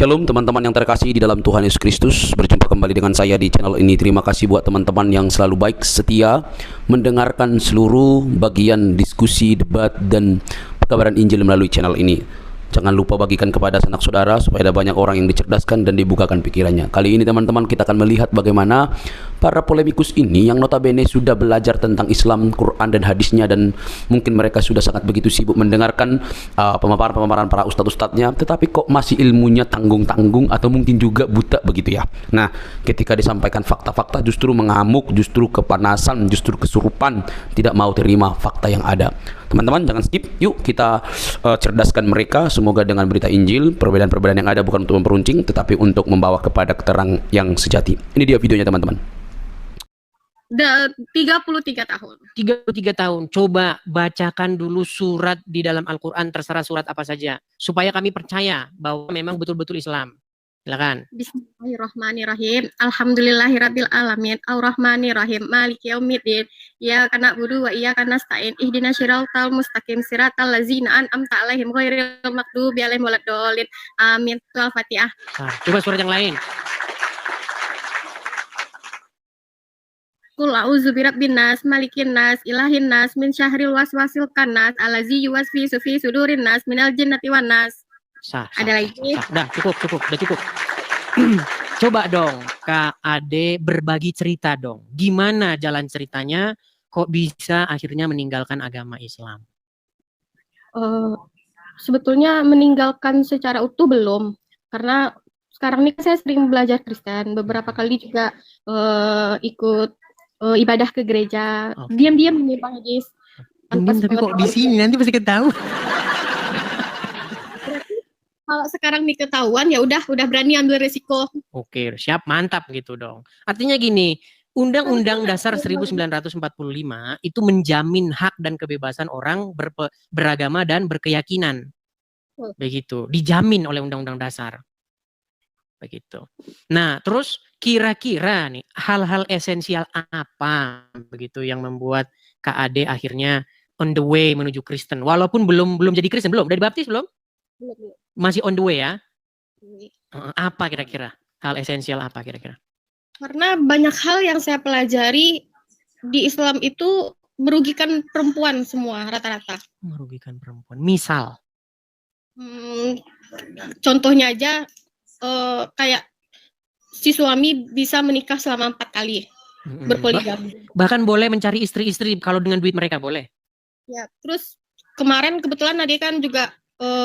Shalom teman-teman yang terkasih di dalam Tuhan Yesus Kristus. Berjumpa kembali dengan saya di channel ini. Terima kasih buat teman-teman yang selalu baik setia mendengarkan seluruh bagian diskusi, debat, dan pekabaran Injil melalui channel ini. Jangan lupa bagikan kepada sanak saudara supaya ada banyak orang yang dicerdaskan dan dibukakan pikirannya. Kali ini teman-teman kita akan melihat bagaimana para polemikus ini yang notabene sudah belajar tentang Islam, Quran dan hadisnya, dan mungkin mereka sudah sangat begitu sibuk mendengarkan pemaparan-pemaparan para ustadz-ustadznya, tetapi kok masih ilmunya tanggung-tanggung atau mungkin juga buta begitu ya. Nah, ketika disampaikan fakta-fakta justru mengamuk, justru kepanasan, justru kesurupan, tidak mau terima fakta yang ada. Teman-teman jangan skip, yuk kita cerdaskan mereka. Semoga dengan berita Injil, perbedaan-perbedaan yang ada bukan untuk memperuncing, tetapi untuk membawa kepada keterang yang sejati. Ini dia videonya teman-teman. 33 tahun. 33 tahun. Coba bacakan dulu surat di dalam Al-Quran, terserah surat apa saja, supaya kami percaya bahwa memang betul-betul Islam. Silakan. Bismillahirrahmanirrahim. Alhamdulillahirabbil alamin. Arrahmanirrahim. Maliki yaumiddin. Iyyaka na'budu wa iyyaka nasta'in. Ihdinas siratal mustaqim. Siratal ladzina an'amta 'alaihim ghairil maghdubi 'alaihim waladdallin. Amin. Al-Fatihah. Nah, coba surat yang lain. Qul a'udzu birabbin nas, malikin nas, ilahin nas, min syarril waswasil khannas, allazi yuwaswisu fi sudurin nas, minal jinnati wan nas. Sah, Ada lagi? Dah cukup, udah cukup. Coba dong Kak Ade berbagi cerita dong. Gimana jalan ceritanya kok bisa akhirnya meninggalkan agama Islam? Sebetulnya meninggalkan secara utuh belum, karena sekarang ini saya sering belajar Kristen, beberapa kali juga ikut ibadah ke gereja, diam-diam nih Bang Hadis. Tapi kok di sini nanti pasti ketahuan. Kalau sekarang nih ketahuan ya udah berani ambil resiko. Oke, siap, mantap gitu dong. Artinya gini, Undang-Undang Dasar 1945 itu menjamin hak dan kebebasan orang beragama dan berkeyakinan. Begitu, dijamin oleh Undang-Undang Dasar. Begitu. Nah, terus kira-kira nih hal-hal esensial apa begitu yang membuat Kak Ade akhirnya on the way menuju Kristen, walaupun belum jadi Kristen, belum dari baptis belum? Masih on the way ya? Apa kira-kira hal esensial apa kira-kira? Karena banyak hal yang saya pelajari di Islam itu merugikan perempuan semua rata-rata. Merugikan perempuan. Misal? Contohnya aja kayak si suami bisa menikah selama 4 kali, berpoligami. Bahkan boleh mencari istri-istri kalau dengan duit mereka boleh. Ya, terus kemarin kebetulan Ade kan juga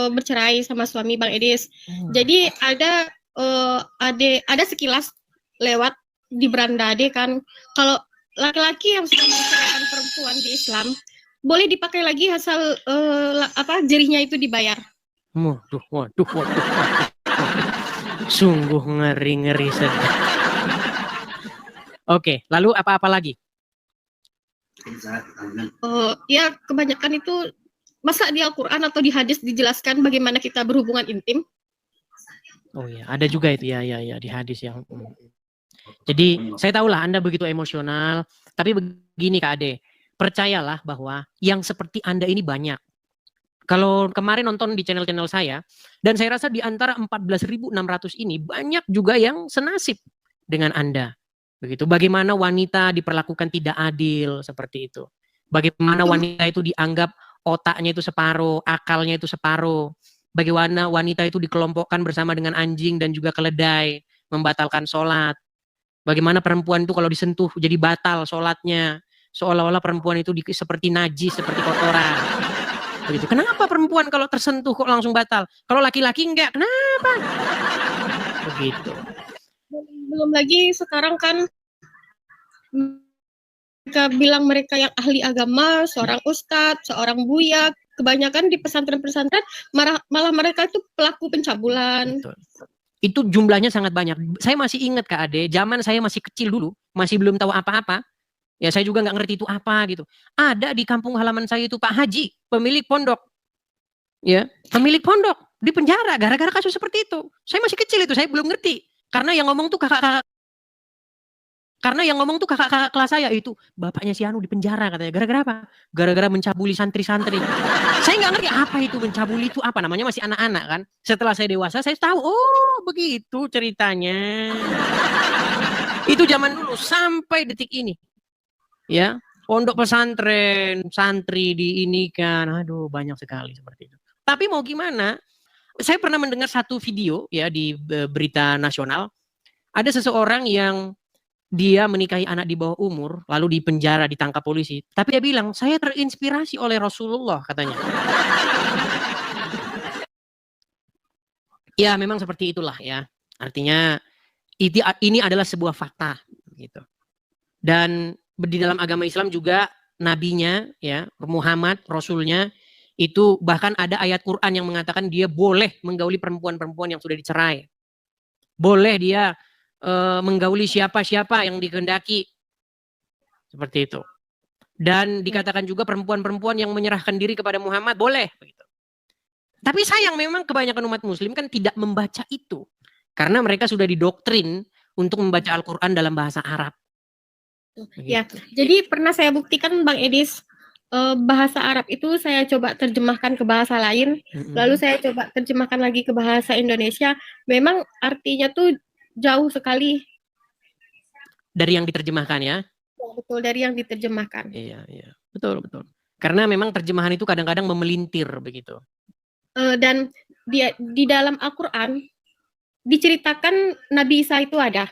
bercerai sama suami Bang Edis. Jadi ada sekilas lewat di beranda Ade kan, kalau laki-laki yang sudah menceraikan perempuan di Islam boleh dipakai lagi asal jerihnya itu dibayar. Waduh. Sungguh ngeri sedih. Oke, lalu apa-apa lagi? Ya kebanyakan itu masa di Al-Quran atau di hadis dijelaskan bagaimana kita berhubungan intim? Oh ya, ada juga itu ya di hadis yang. Jadi saya tahulah Anda begitu emosional, tapi begini Kak Ade, percayalah bahwa yang seperti Anda ini banyak. Kalau kemarin nonton di channel-channel saya, dan saya rasa di antara 14.600 ini banyak juga yang senasib dengan Anda. Begitu. Bagaimana wanita diperlakukan tidak adil seperti itu. Bagaimana wanita itu dianggap otaknya itu separuh, akalnya itu separuh. Bagaimana wanita itu dikelompokkan bersama dengan anjing dan juga keledai, membatalkan sholat. Bagaimana perempuan itu kalau disentuh jadi batal sholatnya. Seolah-olah perempuan itu seperti najis, seperti kotoran. Begitu. Kenapa perempuan kalau tersentuh kok langsung batal? Kalau laki-laki enggak, kenapa? Begitu. Belum lagi sekarang kan mereka bilang mereka yang ahli agama, seorang ustadz, seorang buya, kebanyakan di pesantren-pesantren malah mereka itu pelaku pencabulan. Betul. Itu jumlahnya sangat banyak. Saya masih ingat Kak Ade, zaman saya masih kecil dulu, masih belum tahu apa-apa. Ya saya juga nggak ngerti itu apa gitu. Ada di kampung halaman saya itu Pak Haji, pemilik pondok. Ya, pemilik pondok di penjara gara-gara kasus seperti itu. Saya masih kecil itu, saya belum ngerti. Karena yang ngomong tuh kakak Karena yang ngomong tuh kakak-kakak kelas saya itu, bapaknya si Anu di penjara katanya. Gara-gara apa? Gara-gara mencabuli santri-santri. Saya nggak ngerti apa itu mencabuli itu apa, namanya masih anak-anak kan. Setelah saya dewasa saya tahu, oh begitu ceritanya. Itu zaman dulu sampai detik ini. Ya, pondok pesantren, santri diinikan, aduh banyak sekali seperti itu. Tapi mau gimana? Saya pernah mendengar satu video ya di berita nasional. Ada seseorang yang dia menikahi anak di bawah umur, lalu dipenjara, ditangkap polisi. Tapi dia bilang, saya terinspirasi oleh Rasulullah katanya. Ya memang seperti itulah ya. Artinya ini adalah sebuah fakta gitu. Dan di dalam agama Islam juga nabinya ya Muhammad Rasulnya itu bahkan ada ayat Quran yang mengatakan dia boleh menggauli perempuan-perempuan yang sudah dicerai. Boleh dia menggauli siapa-siapa yang dikehendaki. Seperti itu. Dan dikatakan juga perempuan-perempuan yang menyerahkan diri kepada Muhammad boleh begitu. Tapi sayang memang kebanyakan umat muslim kan tidak membaca itu. Karena mereka sudah didoktrin untuk membaca Al-Quran dalam bahasa Arab. Ya, jadi pernah saya buktikan Bang Edis, bahasa Arab itu saya coba terjemahkan ke bahasa lain, lalu saya coba terjemahkan lagi ke bahasa Indonesia, memang artinya tuh jauh sekali. Dari yang diterjemahkan ya? Ya, betul, dari yang diterjemahkan. Iya, betul. Karena memang terjemahan itu kadang-kadang memelintir begitu. Dan di dalam Al-Quran diceritakan Nabi Isa itu ada,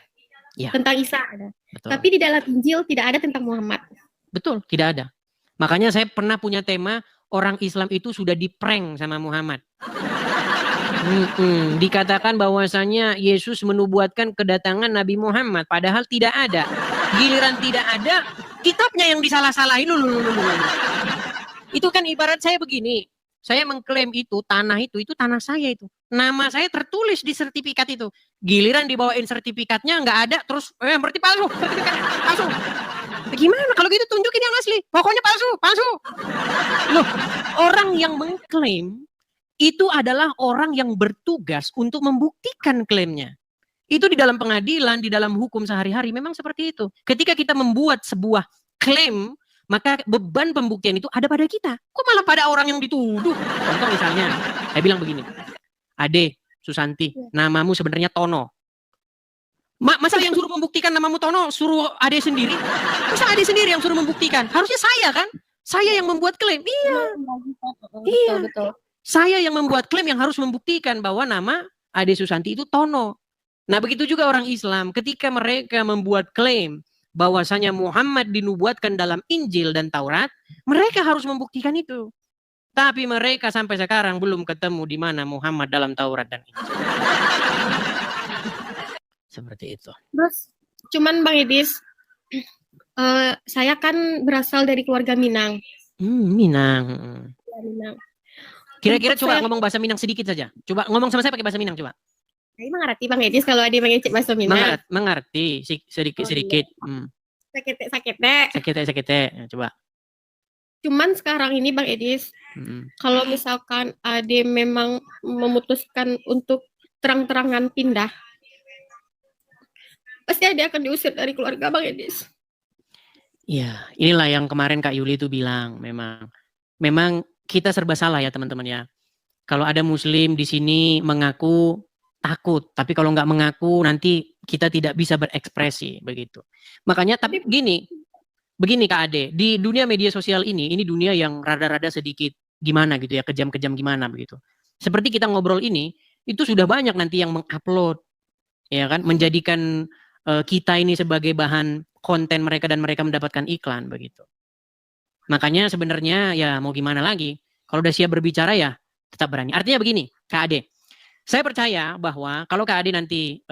ya. Tentang Isa ada. Betul. Tapi di dalam Injil tidak ada tentang Muhammad. Betul, tidak ada. Makanya saya pernah punya tema orang Islam itu sudah diprank sama Muhammad. Dikatakan bahwasanya Yesus menubuatkan kedatangan Nabi Muhammad, padahal tidak ada. Giliran tidak ada, kitabnya yang disalah-salahin. Itu kan ibarat saya begini. Saya mengklaim itu tanah itu tanah saya itu. Nama saya tertulis di sertifikat itu. Giliran dibawain sertifikatnya nggak ada, terus berarti palsu. Palsu. Gimana kalau gitu, tunjukin yang asli. Pokoknya palsu. Loh, orang yang mengklaim itu adalah orang yang bertugas untuk membuktikan klaimnya. Itu di dalam pengadilan, di dalam hukum sehari-hari memang seperti itu. Ketika kita membuat sebuah klaim, maka beban pembuktian itu ada pada kita. Kok malah pada orang yang dituduh? Contoh misalnya, saya bilang begini. Ade, Susanti, namamu sebenarnya Tono. Masa yang suruh membuktikan namamu Tono suruh Ade sendiri? Masa Ade sendiri yang suruh membuktikan? Harusnya saya kan? Saya yang membuat klaim. Iya. Betul. Saya yang membuat klaim yang harus membuktikan bahwa nama Ade Susanti itu Tono. Nah begitu juga orang Islam. Ketika mereka membuat klaim bahwasanya Muhammad dinubuatkan dalam Injil dan Taurat, mereka harus membuktikan itu. Tapi mereka sampai sekarang belum ketemu di mana Muhammad dalam Taurat dan Injil. Seperti itu. Terus, cuman Bang Edis, saya kan berasal dari keluarga Minang. Minang. Ya, Minang. Kira-kira coba ngomong bahasa Minang sedikit saja. Coba ngomong sama saya pakai bahasa Minang coba. Saya mengerti Bang Edis kalau ada mengecek bahasa Minang. Mengerti sedikit. Sakete. Coba. Cuman sekarang ini Bang Edis, kalau misalkan Ade memang memutuskan untuk terang-terangan pindah, pasti Ade akan diusir dari keluarga Bang Edis. Ya, inilah yang kemarin Kak Yuli itu bilang, memang kita serba salah ya teman-teman ya. Kalau ada Muslim di sini mengaku takut, tapi kalau nggak mengaku nanti kita tidak bisa berekspresi begitu. Makanya tapi begini Kak Ade, di dunia media sosial ini dunia yang rada-rada sedikit gimana gitu ya, kejam-kejam gimana begitu. Seperti kita ngobrol ini, itu sudah banyak nanti yang mengupload, ya kan, menjadikan kita ini sebagai bahan konten mereka dan mereka mendapatkan iklan begitu. Makanya sebenarnya ya mau gimana lagi, kalau udah siap berbicara ya tetap berani. Artinya begini, Kak Ade, saya percaya bahwa kalau Kak Ade nanti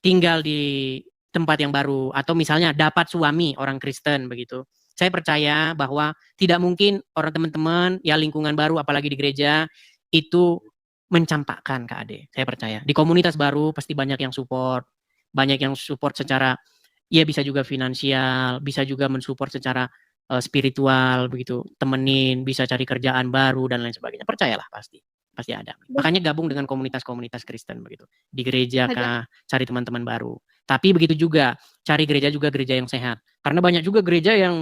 tinggal di tempat yang baru atau misalnya dapat suami orang Kristen begitu, saya percaya bahwa tidak mungkin orang teman-teman ya lingkungan baru apalagi di gereja itu mencampakkan Kak Ade. Saya percaya di komunitas baru pasti banyak yang support secara ya bisa juga finansial, bisa juga mensupport secara spiritual begitu, temenin, bisa cari kerjaan baru dan lain sebagainya. Percayalah pasti pasti ada. Makanya gabung dengan komunitas-komunitas Kristen begitu. Di gereja kah, cari teman-teman baru. Tapi begitu juga, cari gereja yang sehat. Karena banyak juga gereja yang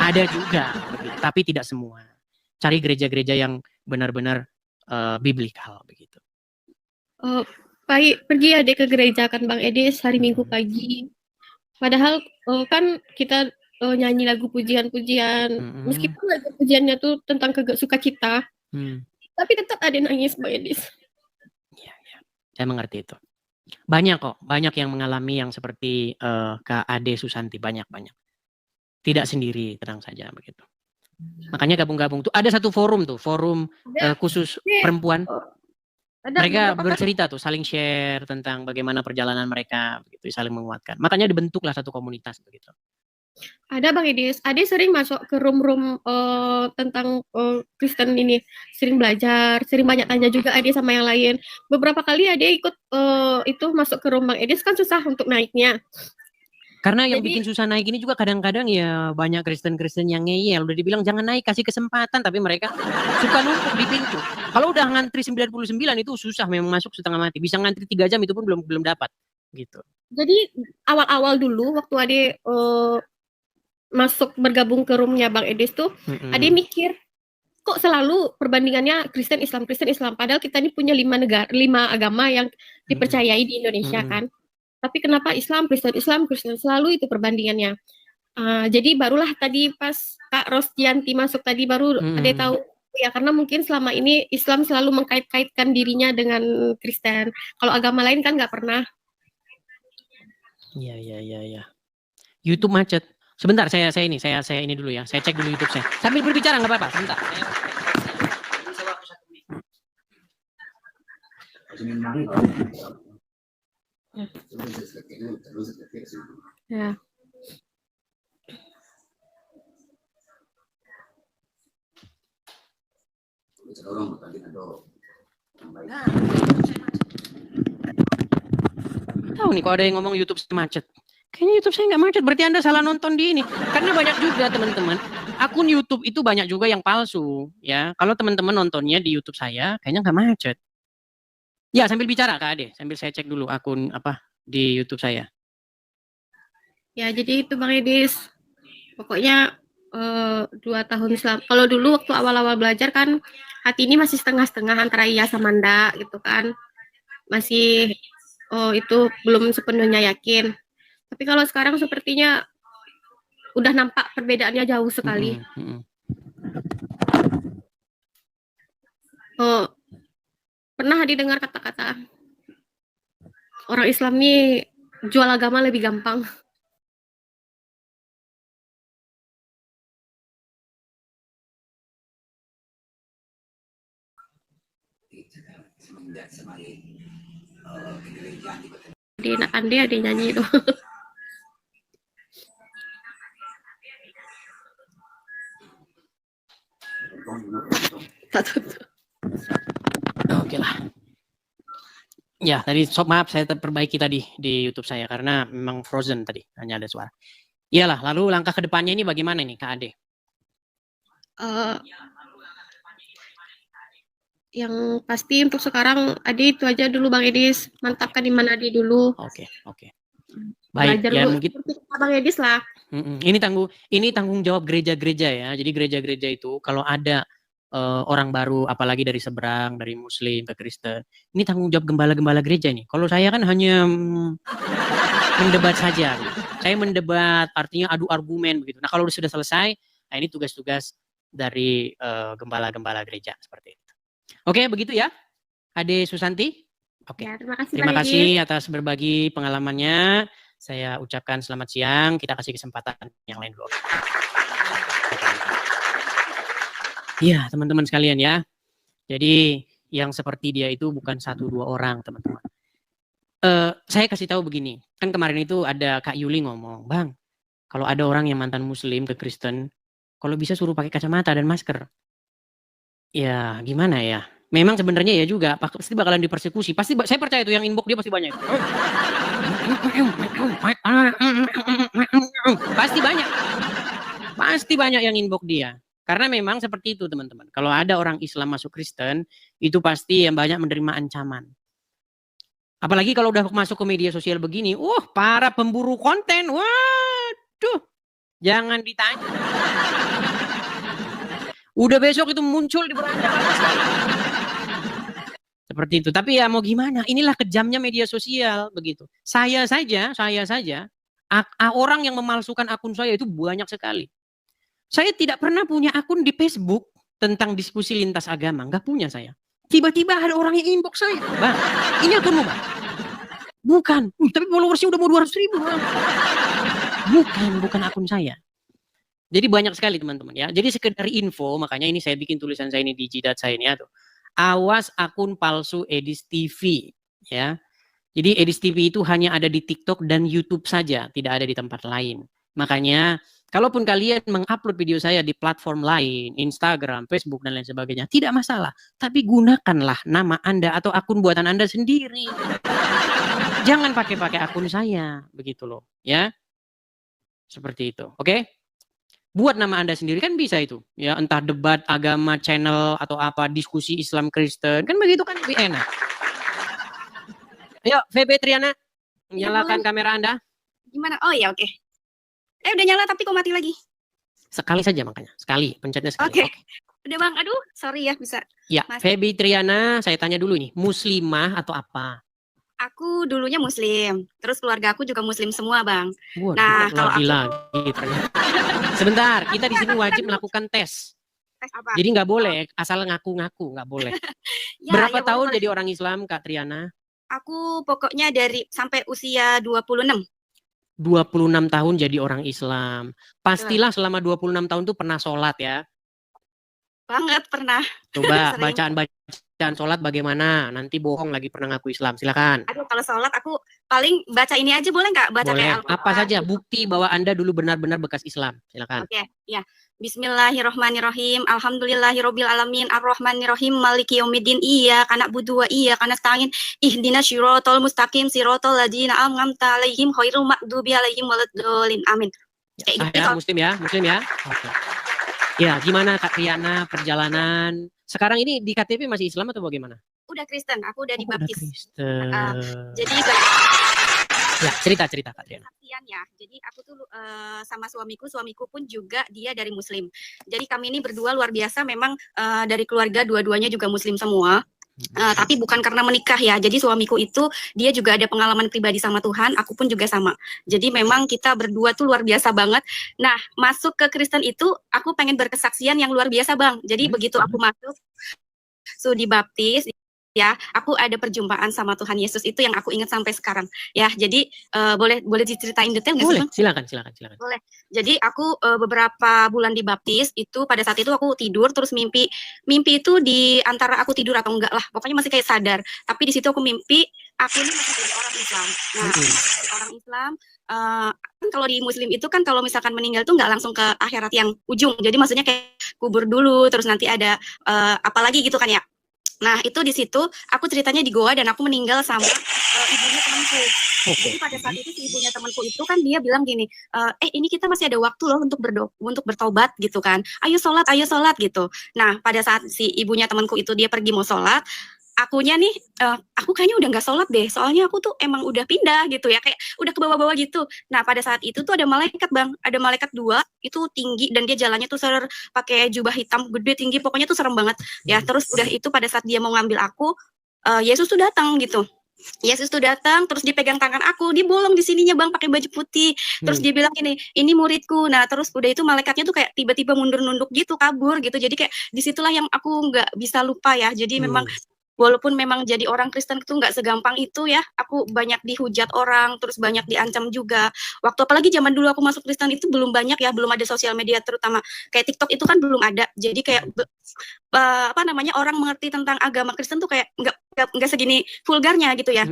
ada juga, begitu. Tapi tidak semua. Cari gereja-gereja yang benar-benar biblikal begitu. Pergi adik ke gereja kan Bang Edis hari Minggu pagi. Padahal kan kita nyanyi lagu pujian-pujian, meskipun lagu pujiannya tuh tentang sukacita, tapi tetap ada nangis Bang Edis. Ya, saya mengerti itu. Banyak kok, banyak yang mengalami yang seperti Kak Ade Susanti, banyak. Tidak sendiri, tenang saja begitu. Makanya gabung-gabung tuh ada satu forum khusus perempuan. Mereka bercerita tuh, saling share tentang bagaimana perjalanan mereka, begitu, saling menguatkan. Makanya dibentuklah satu komunitas begitu. Ada Bang Edis, Ade sering masuk ke room-room tentang Kristen ini, sering belajar, sering banyak tanya juga Ade sama yang lain. Beberapa kali Ade ikut itu masuk ke room Bang Edis kan susah untuk naiknya. Karena yang bikin susah naik ini juga kadang-kadang ya banyak Kristen-Kristen yang ngeyel. Udah dibilang jangan naik, kasih kesempatan. Tapi mereka suka numpuk di pintu. Kalau udah ngantri 99 itu susah memang masuk setengah mati. Bisa ngantri 3 jam itu pun belum dapat. Gitu. Jadi awal-awal dulu waktu Ade masuk bergabung ke roomnya Bang Edis tuh, Ade mikir, kok selalu perbandingannya Kristen Islam. Padahal kita ini punya 5 agama yang dipercayai di Indonesia kan. Tapi kenapa Islam, Kristen, selalu itu perbandingannya. Jadi barulah tadi pas Kak Rosdianti masuk tadi baru ada tahu ya, karena mungkin selama ini Islam selalu mengkait-kaitkan dirinya dengan Kristen. Kalau agama lain kan nggak pernah. Iya. YouTube macet. Sebentar, saya ini dulu ya. Saya cek dulu YouTube saya. Sambil berbicara nggak apa-apa. Sebentar. Ya. Tahu nih kalau ada yang ngomong YouTube macet. Kayaknya YouTube saya nggak macet, berarti Anda salah nonton di ini. Karena banyak juga teman-teman, akun YouTube itu banyak juga yang palsu. Ya, kalau teman-teman nontonnya di YouTube saya, kayaknya nggak macet. Ya, sambil bicara Kak Ade, sambil saya cek dulu akun apa di YouTube saya. Ya, jadi itu Bang Edis. Pokoknya 2 tahun kalau dulu waktu awal-awal belajar kan hati ini masih setengah-setengah antara iya sama ndak gitu kan. Masih itu belum sepenuhnya yakin. Tapi kalau sekarang sepertinya udah nampak perbedaannya jauh sekali. Pernah didengar kata-kata orang Islam ini jual agama lebih gampang. Di enakan dia nyanyi itu. Oke lah. Ya, tadi maaf saya perbaiki tadi di YouTube saya karena memang frozen tadi, hanya ada suara. Iyalah, lalu langkah ke depannya ini bagaimana nih Kak Ade? Yang pasti untuk sekarang Ade itu aja dulu Bang Edis, mantapkan iman Ade dulu. Oke. Baik, belajar ya dulu, mungkin Bang Edis lah. Ini tanggung jawab gereja-gereja ya. Jadi gereja-gereja itu kalau ada orang baru, apalagi dari seberang, dari Muslim ke Kristen, ini tanggung jawab gembala-gembala gereja nih. Kalau saya kan hanya mendebat saja. Gitu. Saya mendebat, artinya adu argumen begitu. Nah kalau sudah selesai, nah ini tugas-tugas dari gembala-gembala gereja seperti itu. Oke, begitu ya, Ade Susanti. Oke, Ya, terima kasih atas berbagi pengalamannya. Saya ucapkan selamat siang. Kita kasih kesempatan yang lain dulu. Iya, teman-teman sekalian ya. Jadi yang seperti dia itu bukan 1-2 orang, teman-teman. Saya kasih tahu begini. Kan kemarin itu ada Kak Yuli ngomong, Bang, kalau ada orang yang mantan Muslim ke Kristen, kalau bisa suruh pakai kacamata dan masker. Ya, gimana ya? Memang sebenarnya ya juga pasti bakalan dipersekusi. Pasti saya percaya itu yang inbox dia pasti banyak. Pasti banyak yang inbox dia. Karena memang seperti itu teman-teman. Kalau ada orang Islam masuk Kristen, itu pasti yang banyak menerima ancaman. Apalagi kalau udah masuk ke media sosial begini, para pemburu konten, waduh, jangan ditanya. Udah besok itu muncul di beranda. Seperti itu. Tapi ya mau gimana? Inilah kejamnya media sosial begitu. Saya saja, orang yang memalsukan akun saya itu banyak sekali. Saya tidak pernah punya akun di Facebook tentang diskusi lintas agama. Nggak punya saya. Tiba-tiba ada orang yang inbox saya. Bang, ini akunmu bang? Bukan. Tapi followersnya udah mau 200.000 bang. Bukan akun saya. Jadi banyak sekali teman-teman ya. Jadi sekedar info, makanya ini saya bikin tulisan saya ini di jidat saya ini. Awas akun palsu Edis TV. Ya. Jadi Edis TV itu hanya ada di TikTok dan YouTube saja. Tidak ada di tempat lain. Makanya kalaupun kalian mengupload video saya di platform lain, Instagram, Facebook, dan lain sebagainya, tidak masalah. Tapi gunakanlah nama Anda atau akun buatan Anda sendiri. Jangan pakai akun saya. Begitu loh. Ya. Seperti itu. Oke? Buat nama Anda sendiri kan bisa itu. Ya, entah debat agama, channel, atau apa, diskusi Islam Kristen. Kan begitu kan lebih enak. Ayo, VB Triana. Nyalakan kamera Anda. Gimana? Oh ya, oke. Udah nyala tapi kok mati lagi. Sekali saja makanya. Sekali. Pencetnya sekali. Oke. Udah bang, aduh sorry ya bisa. Ya, Feby Triana, saya tanya dulu nih. Muslimah atau apa? Aku dulunya muslim. Terus keluarga aku juga muslim semua bang. Waduh, nah kalau aku... Sebentar, kita di sini wajib melakukan tes. Tes apa? Jadi nggak boleh asal ngaku-ngaku, nggak boleh. Ya, berapa ya, tahun boleh. jadi orang Islam Kak Triana? Aku pokoknya dari sampai usia 26. 26 tahun jadi orang Islam. Pastilah selama 26 tahun tuh pernah sholat ya. Banget pernah. Coba bacaan sholat bagaimana? Nanti bohong lagi pernah ngaku Islam. Silakan. Aduh kalau sholat aku paling baca ini aja boleh nggak? Baca boleh. kayak Apa saja bukti bahwa Anda dulu benar-benar bekas Islam. Silakan. Oke, ya. Bismillahirrahmanirrahim. Alhamdulillahirabbil alamin. Arrahmanirrahim. Maliki yaumiddin. Iyyaka na'budu wa iyyaka nasta'in. Ihdinas siratal mustaqim. Siratal ladzina an'amta 'alaihim ghairil maghdubi 'alaihim waladdallin. Amin. Kayak gitu. Muslim ya. Oke. Ya, gimana Kak Triana perjalanan? Sekarang ini di KTP masih Islam atau bagaimana? Udah Kristen, aku udah dibaptis. Kristen. Jadi ya, cerita Kak Triana. Ya. Jadi aku tuh sama suamiku pun juga dia dari Muslim. Jadi kami ini berdua luar biasa memang dari keluarga dua-duanya juga Muslim semua. Tapi bukan karena menikah ya. Jadi suamiku itu dia juga ada pengalaman pribadi sama Tuhan, aku pun juga sama. Jadi memang kita berdua tuh luar biasa banget. Nah, masuk ke Kristen itu aku pengen berkesaksian yang luar biasa, Bang. Jadi begitu aku masuk dibaptis ya, aku ada perjumpaan sama Tuhan Yesus itu yang aku ingat sampai sekarang. Ya, jadi boleh diceritain detail nggak sih, Bang? Silakan. Boleh. Jadi aku beberapa bulan dibaptis itu pada saat itu aku tidur terus mimpi itu di antara aku tidur atau enggak lah, pokoknya masih kayak sadar. Tapi di situ aku mimpi aku ini masih jadi orang Islam. Nah, orang Islam kan kalau di Muslim itu kan kalau misalkan meninggal tuh nggak langsung ke akhirat yang ujung. Jadi maksudnya kayak kubur dulu, terus nanti ada apalagi gitu kan ya. Nah, itu di situ aku ceritanya di goa dan aku meninggal sama ibunya temanku. Jadi pada saat itu si ibunya temanku itu kan dia bilang gini, ini kita masih ada waktu loh untuk bertobat gitu kan. Ayo sholat gitu. Nah, pada saat si ibunya temanku itu dia pergi mau sholat, akunya nih, aku kayaknya udah nggak sholat deh, soalnya aku tuh emang udah pindah gitu ya, kayak udah ke bawah-bawah gitu. Nah pada saat itu tuh ada malaikat Bang, ada malaikat 2, itu tinggi dan dia jalannya tuh pakai jubah hitam gede tinggi, pokoknya tuh serem banget ya. Terus udah itu pada saat dia mau ngambil aku, Yesus tuh datang gitu. Yesus tuh datang, terus dipegang tangan aku, dia bolong di sininya Bang, pakai baju putih. Terus dia bilang ini muridku. Nah terus udah itu malaikatnya tuh kayak tiba-tiba mundur nunduk gitu, kabur gitu. Jadi kayak disitulah yang aku nggak bisa lupa ya. Jadi memang walaupun memang jadi orang Kristen itu nggak segampang itu ya, aku banyak dihujat orang, terus banyak diancam juga. Waktu apalagi zaman dulu aku masuk Kristen itu belum banyak ya, belum ada sosial media terutama kayak TikTok itu kan belum ada. Jadi kayak orang mengerti tentang agama Kristen tuh kayak nggak segini vulgarnya gitu ya.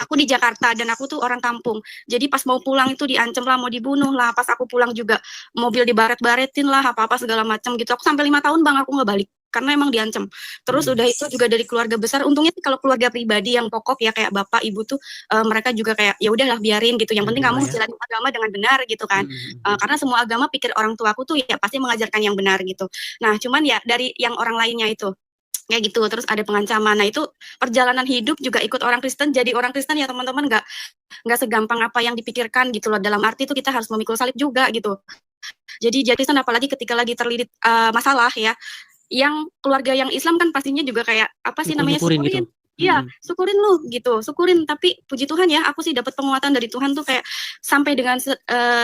Aku di Jakarta dan aku tuh orang kampung. Jadi pas mau pulang itu diancam lah, mau dibunuh lah. Pas aku pulang juga mobil dibaret-baretin lah, apa-apa segala macam gitu. Aku sampai 5 tahun Bang aku nggak balik. karena emang diancam. Terus udah itu juga dari keluarga besar. Untungnya sih kalau keluarga pribadi yang pokok ya kayak bapak ibu tuh mereka juga kayak ya udahlah biarin gitu. Yang penting kamu jalanin agama dengan benar gitu kan. Karena semua agama pikir orang tuaku tuh ya pasti mengajarkan yang benar gitu. Nah cuman ya dari yang orang lainnya itu kayak gitu. Terus ada pengancaman. Nah itu perjalanan hidup juga ikut orang Kristen. Jadi orang Kristen ya teman-teman nggak segampang apa yang dipikirkan gitu loh. Dalam arti itu kita harus memikul salib juga gitu. Jadi Kristen apalagi ketika lagi terlilit masalah ya, yang keluarga yang Islam kan pastinya juga kayak apa sih namanya syukurin gitu. Iya, syukurin lu gitu, syukurin. Tapi puji Tuhan ya, aku sih dapat penguatan dari Tuhan tuh kayak sampai dengan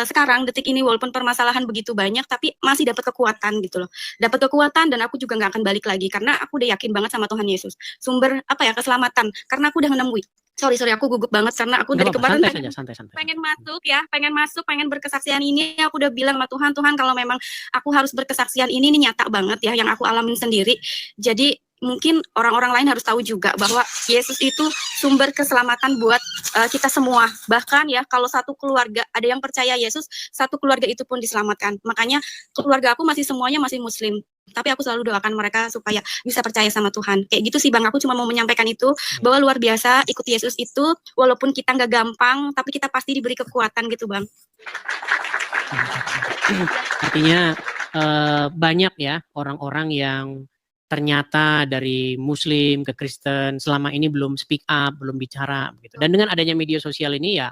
sekarang detik ini walaupun permasalahan begitu banyak, tapi masih dapat kekuatan gitu loh. Dapat kekuatan dan aku juga nggak akan balik lagi karena aku udah yakin banget sama Tuhan Yesus. Sumber apa ya keselamatan karena aku udah menemui. Sorry aku gugup banget karena aku dari kemarin santai. pengen masuk, pengen berkesaksian ini. Aku udah bilang sama Tuhan, Tuhan kalau memang aku harus berkesaksian ini nyata banget ya yang aku alamin sendiri. Jadi mungkin orang-orang lain harus tahu juga bahwa Yesus itu sumber keselamatan buat kita semua. Bahkan ya kalau satu keluarga ada yang percaya Yesus, satu keluarga itu pun diselamatkan. Makanya keluarga aku semuanya masih Muslim. Tapi aku selalu doakan mereka supaya bisa percaya sama Tuhan. Kayak gitu sih Bang, aku cuma mau menyampaikan itu bahwa luar biasa ikut Yesus itu walaupun kita nggak gampang, tapi kita pasti diberi kekuatan gitu Bang. Artinya banyak ya orang-orang yang ternyata dari Muslim ke Kristen selama ini belum speak up, belum bicara gitu. Dan dengan adanya media sosial ini ya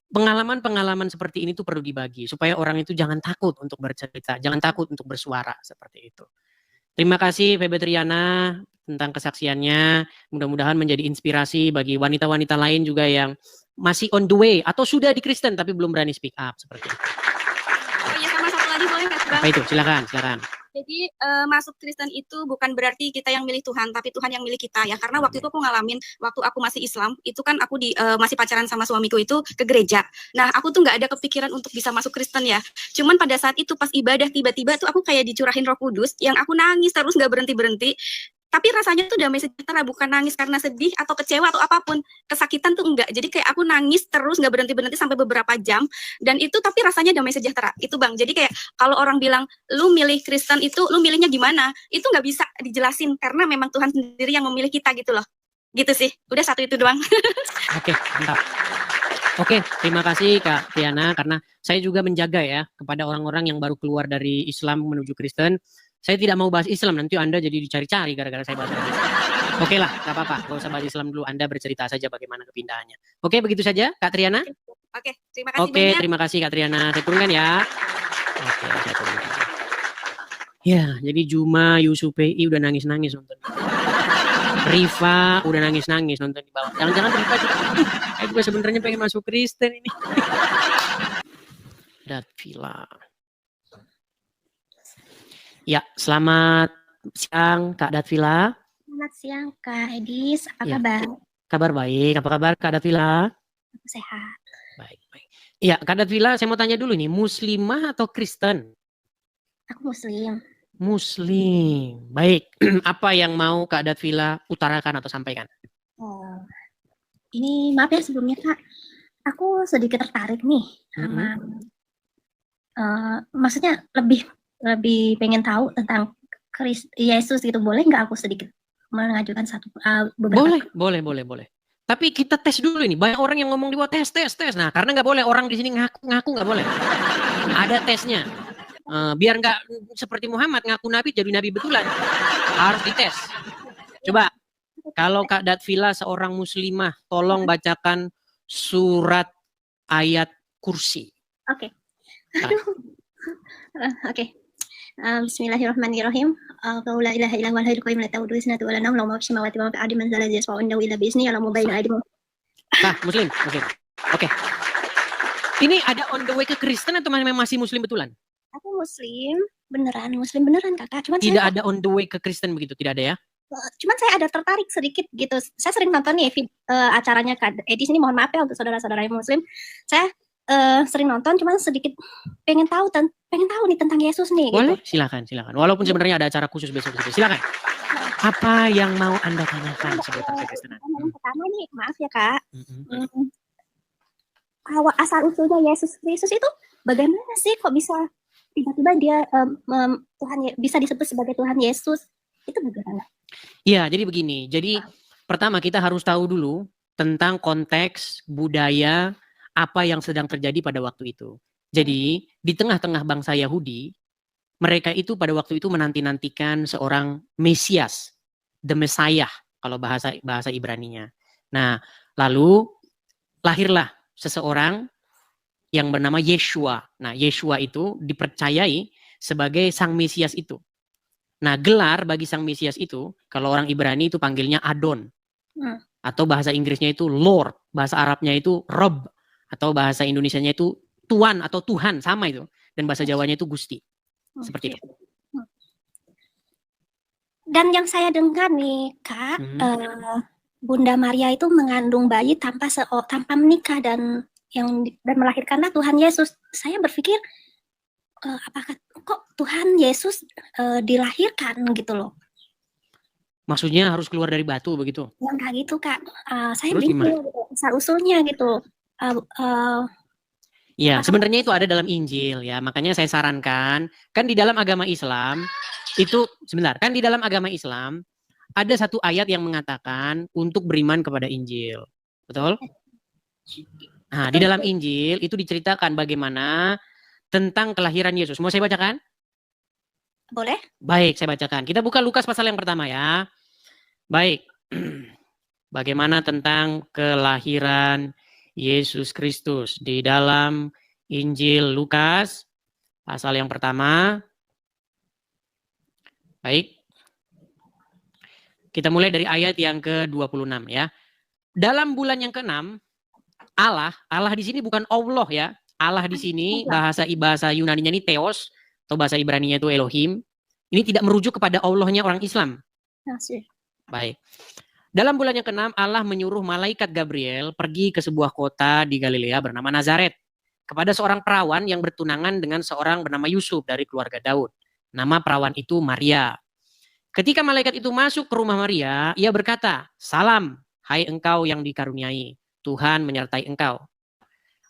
pengalaman-pengalaman seperti ini tuh perlu dibagi supaya orang itu jangan takut untuk bercerita, jangan takut untuk bersuara seperti itu. Terima kasih Febe Triana tentang kesaksiannya. Mudah-mudahan menjadi inspirasi bagi wanita-wanita lain juga yang masih on the way atau sudah di Kristen tapi belum berani speak up seperti itu. Oh iya, sama satu lagi boleh nggak Bang? Apa itu? Silakan. Jadi masuk Kristen itu bukan berarti kita yang milih Tuhan, tapi Tuhan yang milih kita ya. Karena waktu itu aku ngalamin, waktu aku masih Islam, itu kan aku masih pacaran sama suamiku itu ke gereja. Nah aku tuh nggak ada kepikiran untuk bisa masuk Kristen ya. Cuman pada saat itu pas ibadah tiba-tiba tuh aku kayak dicurahin Roh Kudus, yang aku nangis terus nggak berhenti-berhenti. Tapi rasanya tuh damai sejahtera, bukan nangis karena sedih atau kecewa atau apapun. Kesakitan tuh enggak. Jadi kayak aku nangis terus nggak berhenti-berhenti sampai beberapa jam. Dan itu tapi rasanya damai sejahtera. Itu Bang. Jadi kayak kalau orang bilang, lu milih Kristen itu, lu milihnya gimana? Itu nggak bisa dijelasin karena memang Tuhan sendiri yang memilih kita gitu loh. Gitu sih. Udah satu itu doang. Oke, mantap. Oke, terima kasih Kak Tiana karena saya juga menjaga ya kepada orang-orang yang baru keluar dari Islam menuju Kristen. Saya tidak mau bahas Islam, nanti Anda jadi dicari-cari gara-gara saya bahas Islam. Oke lah, gak apa-apa. Gak usah bahas Islam dulu, Anda bercerita saja bagaimana kepindahannya. Oke, begitu saja Kak Triana. Oke, terima kasih Oke, banyak. terima kasih Kak Triana. Saya turunkan ya. Oke, saya turunkan. Ya, jadi Juma, Yusupei udah nangis-nangis nonton. Riva udah nangis-nangis nonton di bawah. Jangan-jangan Riva juga, saya juga sebenarnya pengen masuk Kristen ini. Datvila. Ya, selamat siang Kak Datvila. Selamat siang Kak Edis, apa Ya. kabar? Kabar baik, apa kabar Kak Datvila? Aku sehat. Baik. Ya, Kak Datvila, saya mau tanya dulu nih, Muslimah atau Kristen? Aku Muslim. Muslim. Baik, apa yang mau Kak Datvila utarakan atau sampaikan? Oh, ini maaf ya sebelumnya Kak, aku sedikit tertarik nih sama, maksudnya lebih pengen tahu tentang Yesus gitu. Boleh nggak aku sedikit mengajukan beberapa? Boleh. Tapi kita tes dulu ini. Banyak orang yang ngomong di bawah tes. Nah, karena nggak boleh orang di sini ngaku nggak boleh. Ada tesnya. Biar nggak seperti Muhammad ngaku nabi jadi nabi betulan. Harus dites. Coba kalau Kak Datvila seorang muslimah, tolong bacakan surat ayat kursi. Oke. Aduh. Oke. Bismillahirrahmanirrahim. Qul la ilaha illa huwal hayyul qayyum la ta'khudhuhu sinatun wa la nawm lahu ma fis samawati wa ma fil ardi man dzal ladzi yashfa'u 'indahu illa bi idzni ya'lamu baina aydihim. Muslim. Oke. Ini ada on the way ke Kristen atau masih Muslim betulan? Aku Muslim beneran Kakak. Cuman Tidak ada on the way ke Kristen begitu, tidak ada ya? Cuman saya ada tertarik sedikit gitu. Saya sering nonton nih acaranya Kak Edis ini, mohon maaf ya untuk saudara-saudara yang Muslim. Saya sering nonton, cuman sedikit pengen tahu nih tentang Yesus nih. Boleh, gitu. silakan. Walaupun sebenarnya ada acara khusus besok. Silakan. Apa yang mau Anda tanyakan seputar kekristenan? Yang pertama nih, maaf ya Kak. Asal usulnya Yesus Kristus itu bagaimana sih kok bisa tiba-tiba dia Tuhan bisa disebut sebagai Tuhan Yesus? Itu bagaimana? Iya, jadi begini. Jadi pertama kita harus tahu dulu tentang konteks budaya apa yang sedang terjadi pada waktu itu. Jadi di tengah-tengah bangsa Yahudi, mereka itu pada waktu itu menanti-nantikan seorang Mesias, the Messiah kalau bahasa Ibraninya. Nah, lalu lahirlah seseorang yang bernama Yeshua. Nah, Yeshua itu dipercayai sebagai sang Mesias itu. Nah, gelar bagi sang Mesias itu, kalau orang Ibrani itu panggilnya Adon. Atau bahasa Inggrisnya itu Lord, bahasa Arabnya itu Rob, atau bahasa Indonesianya itu Tuan atau Tuhan, sama itu. Dan bahasa Jawanya itu Gusti. Seperti itu. Dan yang saya dengar nih, Kak, Bunda Maria itu mengandung bayi tanpa menikah dan melahirkanlah Tuhan Yesus. Saya berpikir apakah kok Tuhan Yesus dilahirkan gitu loh? Maksudnya harus keluar dari batu begitu? Ya enggak gitu, Kak. Saya Terus bingung gimana? gitu, asal-usulnya gitu. Ya, sebenarnya itu ada dalam Injil ya. Makanya saya sarankan, kan di dalam agama Islam itu kan di dalam agama Islam ada satu ayat yang mengatakan untuk beriman kepada Injil. Betul? Nah, di dalam Injil itu diceritakan bagaimana tentang kelahiran Yesus. Mau saya bacakan? Boleh? Baik, saya bacakan. Kita buka Lukas pasal yang pertama ya. Baik. Bagaimana tentang kelahiran Yesus Kristus di dalam Injil Lukas pasal yang pertama. Baik. Kita mulai dari ayat yang ke-26 ya. Dalam bulan yang ke-6, Allah di sini bukan Allah ya. Allah di sini bahasa Yunaninya ini Theos atau bahasa Ibraninya itu Elohim. Ini tidak merujuk kepada Allahnya orang Islam. Baik. Dalam bulan yang ke-6 Allah menyuruh malaikat Gabriel pergi ke sebuah kota di Galilea bernama Nazaret kepada seorang perawan yang bertunangan dengan seorang bernama Yusuf dari keluarga Daud. Nama perawan itu Maria. Ketika malaikat itu masuk ke rumah Maria, ia berkata, "Salam, hai engkau yang dikaruniai, Tuhan menyertai engkau."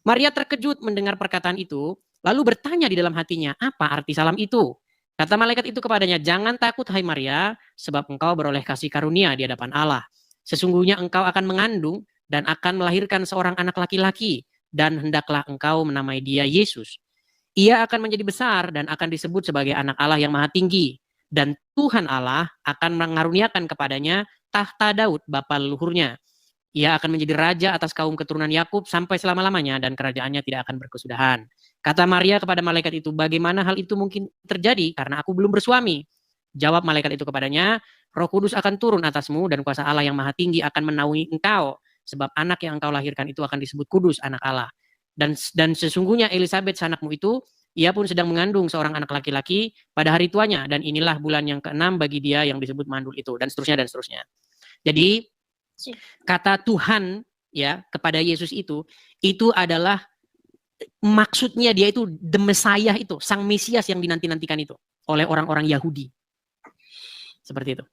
Maria terkejut mendengar perkataan itu, lalu bertanya di dalam hatinya, apa arti salam itu? Kata malaikat itu kepadanya, "Jangan takut hai Maria, sebab engkau beroleh kasih karunia di hadapan Allah. Sesungguhnya engkau akan mengandung dan akan melahirkan seorang anak laki-laki, dan hendaklah engkau menamai dia Yesus. Ia akan menjadi besar dan akan disebut sebagai anak Allah yang maha tinggi. Dan Tuhan Allah akan mengaruniakan kepadanya tahta Daud, bapa leluhurnya. Ia akan menjadi raja atas kaum keturunan Yakub sampai selama-lamanya dan kerajaannya tidak akan berkesudahan." Kata Maria kepada malaikat itu, "Bagaimana hal itu mungkin terjadi karena aku belum bersuami?" Jawab malaikat itu kepadanya, "Roh Kudus akan turun atasmu dan kuasa Allah yang maha tinggi akan menaungi engkau. Sebab anak yang engkau lahirkan itu akan disebut kudus, anak Allah. Dan sesungguhnya Elisabet sanakmu itu, ia pun sedang mengandung seorang anak laki-laki pada hari tuanya. Dan inilah bulan yang ke-6 bagi dia yang disebut mandul itu." Dan seterusnya dan seterusnya. Jadi kata Tuhan ya kepada Yesus itu adalah maksudnya dia itu the Messiah itu, sang Mesias yang dinanti-nantikan itu oleh orang-orang Yahudi. Seperti itu.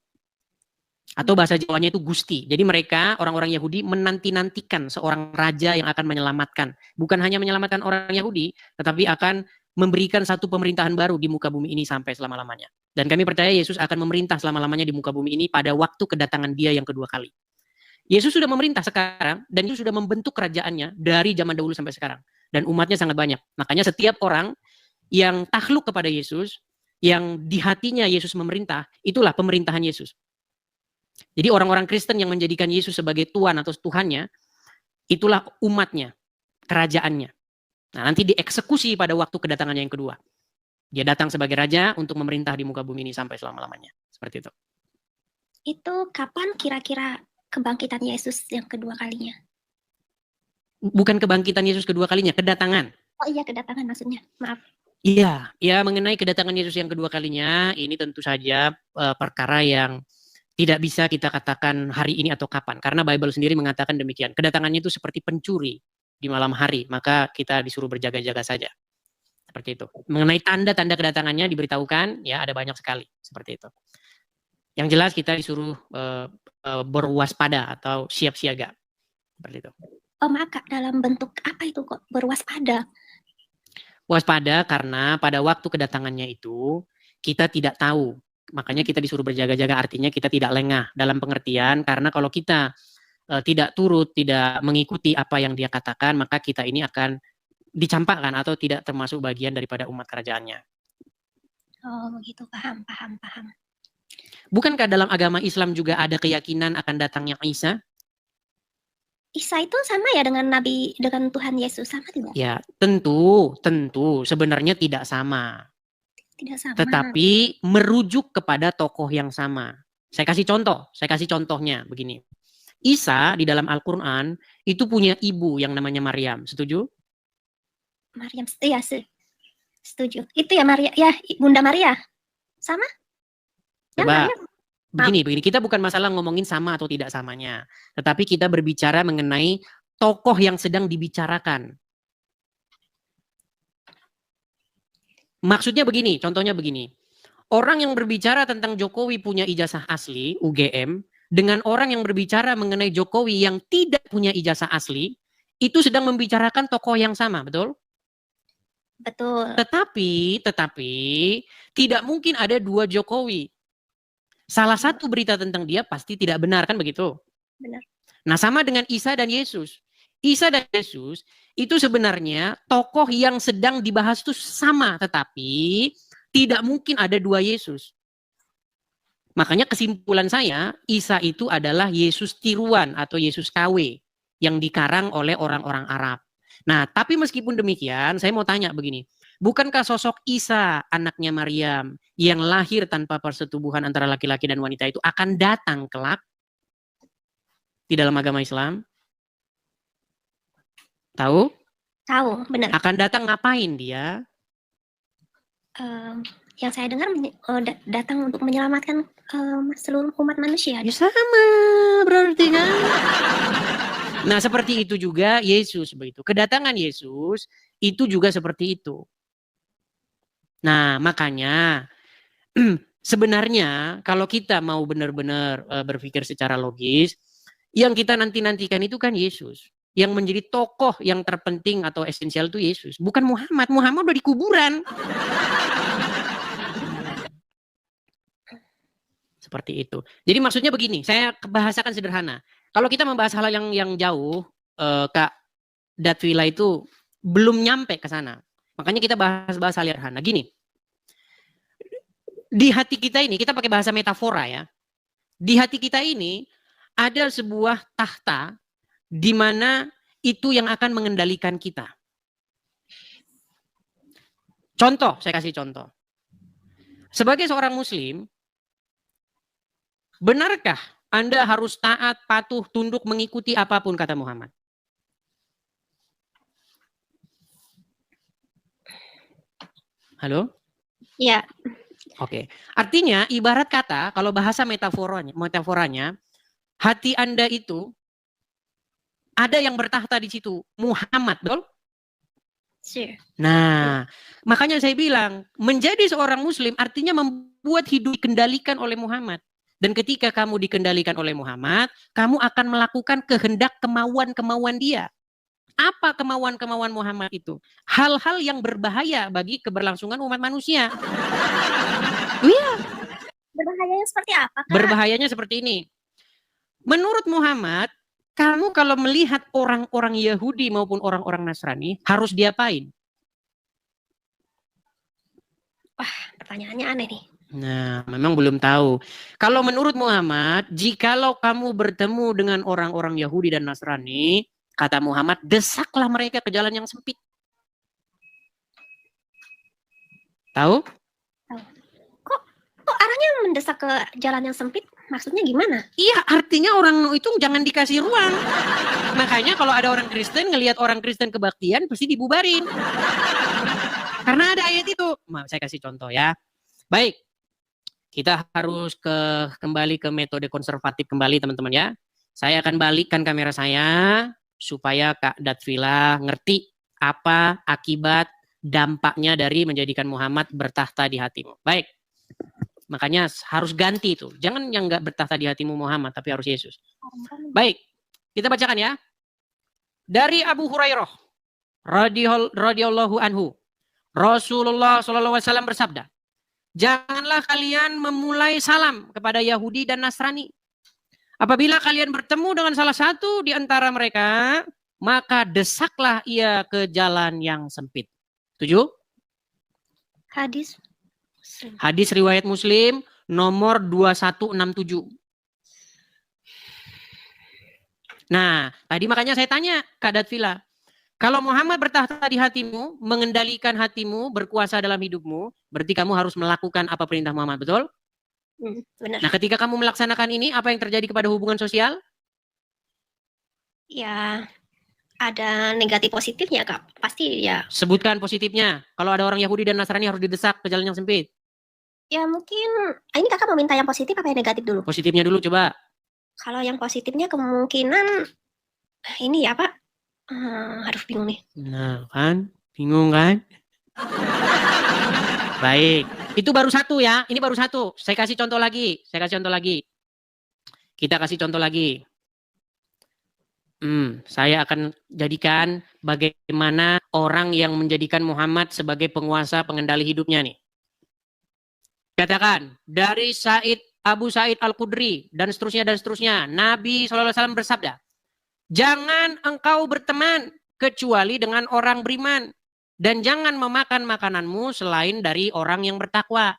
Atau bahasa Jawanya itu Gusti. Jadi mereka, orang-orang Yahudi menanti-nantikan seorang raja yang akan menyelamatkan. Bukan hanya menyelamatkan orang Yahudi, tetapi akan memberikan satu pemerintahan baru di muka bumi ini sampai selama-lamanya. Dan kami percaya Yesus akan memerintah selama-lamanya di muka bumi ini pada waktu kedatangan dia yang kedua kali. Yesus sudah memerintah sekarang, dan Yesus sudah membentuk kerajaannya dari zaman dahulu sampai sekarang. Dan umatnya sangat banyak. Makanya setiap orang yang takluk kepada Yesus, yang di hatinya Yesus memerintah, itulah pemerintahan Yesus. Jadi orang-orang Kristen yang menjadikan Yesus sebagai Tuhan atau Tuhannya, itulah umatnya, kerajaannya. Nah, nanti dieksekusi pada waktu kedatangannya yang kedua. Dia datang sebagai raja untuk memerintah di muka bumi ini sampai selama-lamanya. Seperti itu. Itu kapan kira-kira kebangkitan Yesus yang kedua kalinya? Bukan kebangkitan Yesus kedua kalinya, kedatangan. Oh iya, kedatangan maksudnya. Maaf. Iya, ya mengenai kedatangan Yesus yang kedua kalinya, ini tentu saja perkara yang tidak bisa kita katakan hari ini atau kapan. Karena Bible sendiri mengatakan demikian. Kedatangannya itu seperti pencuri di malam hari. Maka kita disuruh berjaga-jaga saja. Seperti itu. Mengenai tanda-tanda kedatangannya diberitahukan, ya ada banyak sekali. Seperti itu. Yang jelas kita disuruh berwaspada atau siap siaga. Seperti itu. Oh maka dalam bentuk apa itu kok berwaspada? Waspada karena pada waktu kedatangannya itu kita tidak tahu Makanya kita disuruh berjaga-jaga, artinya kita tidak lengah dalam pengertian, karena kalau kita tidak turut, tidak mengikuti apa yang dia katakan, maka kita ini akan dicampakkan atau tidak termasuk bagian daripada umat kerajaannya. Oh, begitu. Paham, paham, paham. Bukankah dalam agama Islam juga ada keyakinan akan datangnya Isa? Isa itu sama ya dengan Nabi, dengan Tuhan Yesus, sama tidak? Ya, tentu sebenarnya tidak sama. Tidak sama. Tetapi merujuk kepada tokoh yang sama. Saya kasih contohnya begini. Isa di dalam Al-Quran itu punya ibu yang namanya Maryam, setuju? Maryam, iya, setuju. Itu ya Maria, ya Bunda Maria, sama? Ya, Coba, Maryam. begini, kita bukan masalah ngomongin sama atau tidak samanya, tetapi kita berbicara mengenai tokoh yang sedang dibicarakan. Maksudnya begini, contohnya begini. Orang yang berbicara tentang Jokowi punya ijazah asli, UGM, dengan orang yang berbicara mengenai Jokowi yang tidak punya ijazah asli, itu sedang membicarakan tokoh yang sama, betul? Betul. Tetapi tidak mungkin ada dua Jokowi. Salah satu berita tentang dia pasti tidak benar, kan begitu? Benar. Nah, sama dengan Isa dan Yesus. Isa dan Yesus itu sebenarnya tokoh yang sedang dibahas itu sama, tetapi tidak mungkin ada dua Yesus. Makanya kesimpulan saya, Isa itu adalah Yesus tiruan atau Yesus KW yang dikarang oleh orang-orang Arab. Nah, tapi meskipun demikian, saya mau tanya begini. Bukankah sosok Isa, anaknya Maryam, yang lahir tanpa persetubuhan antara laki-laki dan wanita itu akan datang kelak di dalam agama Islam? Tahu? Tahu, benar. Akan datang ngapain dia? Yang saya dengar datang untuk menyelamatkan seluruh umat manusia. Ya sama berarti kan. Nah, seperti itu juga Yesus begitu. Kedatangan Yesus itu juga seperti itu. Nah, makanya sebenarnya kalau kita mau benar-benar berpikir secara logis, yang kita nantikan itu kan Yesus. Yang menjadi tokoh yang terpenting atau esensial itu Yesus, bukan Muhammad. Muhammad udah di kuburan. Seperti itu. Jadi maksudnya begini, saya bahasakan sederhana. Kalau kita membahas hal yang jauh, Kak Datvila itu belum nyampe ke sana. Makanya kita bahas hal yang sederhana. Gini, di hati kita ini, kita pakai bahasa metafora ya. Di hati kita ini ada sebuah tahta di mana itu yang akan mengendalikan kita. Contoh, saya kasih contoh. Sebagai seorang muslim, benarkah Anda harus taat, patuh, tunduk, mengikuti apapun kata Muhammad? Halo? Iya. Oke. Artinya ibarat kata, kalau bahasa metaforanya, hati Anda itu ada yang bertahta di situ, Muhammad, betul? Sure. Nah, makanya saya bilang, menjadi seorang muslim artinya membuat hidup dikendalikan oleh Muhammad. Dan ketika kamu dikendalikan oleh Muhammad, kamu akan melakukan kehendak kemauan dia. Apa kemauan Muhammad itu? Hal-hal yang berbahaya bagi keberlangsungan umat manusia. Iya. Berbahayanya seperti apa, Kak? Berbahayanya seperti ini. Menurut Muhammad, kamu kalau melihat orang-orang Yahudi maupun orang-orang Nasrani, harus diapain? Wah, pertanyaannya aneh nih. Nah, memang belum tahu. Kalau menurut Muhammad, jikalau kamu bertemu dengan orang-orang Yahudi dan Nasrani, kata Muhammad, desaklah mereka ke jalan yang sempit. Tahu? Kok arahnya mendesak ke jalan yang sempit? Maksudnya gimana? Iya, artinya orang itu jangan dikasih ruang. Makanya kalau ada orang Kristen, ngelihat orang Kristen kebaktian, pasti dibubarin. Karena ada ayat itu. Saya kasih contoh ya. Baik. Kita harus kembali ke metode konservatif kembali teman-teman ya. Saya akan balikkan kamera saya supaya Kak Datvila ngerti apa akibat dampaknya dari menjadikan Muhammad bertahta di hatimu. Baik. Makanya harus ganti itu. Jangan yang nggak bertahta di hatimu Muhammad, tapi harus Yesus. Baik. Kita bacakan ya. Dari Abu Hurairah radhiyallahu anhu. Rasulullah SAW bersabda, Janganlah kalian memulai salam kepada Yahudi dan Nasrani. Apabila kalian bertemu dengan salah satu di antara mereka, maka desaklah ia ke jalan yang sempit. Setuju? Hadis. Hadis riwayat Muslim nomor 2167. Nah, tadi makanya saya tanya Kak Datvila, kalau Muhammad bertahta di hatimu, mengendalikan hatimu, berkuasa dalam hidupmu, berarti kamu harus melakukan apa perintah Muhammad, betul? Benar. Nah, ketika kamu melaksanakan ini, apa yang terjadi kepada hubungan sosial? Ya, ada negatif positifnya, Kak. Pasti ya. Sebutkan positifnya. Kalau ada orang Yahudi dan Nasrani harus didesak ke jalan yang sempit. Ya mungkin, ini Kakak mau minta yang positif apa yang negatif dulu? Positifnya dulu coba. Kalau yang positifnya kemungkinan, ini ya Pak, aduh bingung nih. Nah, kan? Bingung kan? Baik. Itu baru satu ya. Ini baru satu. Saya kasih contoh lagi. Kita kasih contoh lagi. Saya akan jadikan bagaimana orang yang menjadikan Muhammad sebagai penguasa pengendali hidupnya nih. Katakan, dari Abu Sa'id Al-Khudri dan seterusnya, Nabi SAW bersabda, jangan engkau berteman kecuali dengan orang beriman dan jangan memakan makananmu selain dari orang yang bertakwa.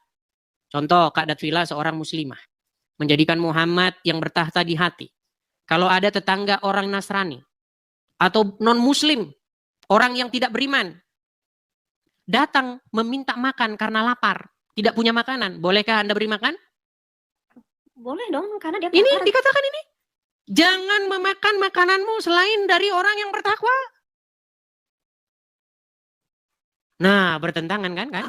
Contoh, Kak Datvila seorang muslimah menjadikan Muhammad yang bertahta di hati. Kalau ada tetangga orang Nasrani atau non-muslim, orang yang tidak beriman, datang meminta makan karena lapar, tidak punya makanan, bolehkah Anda beri makan? Boleh dong, karena dia Ini kelaparan. dikatakan ini. Jangan memakan makananmu selain dari orang yang bertakwa. Nah, bertentangan kan?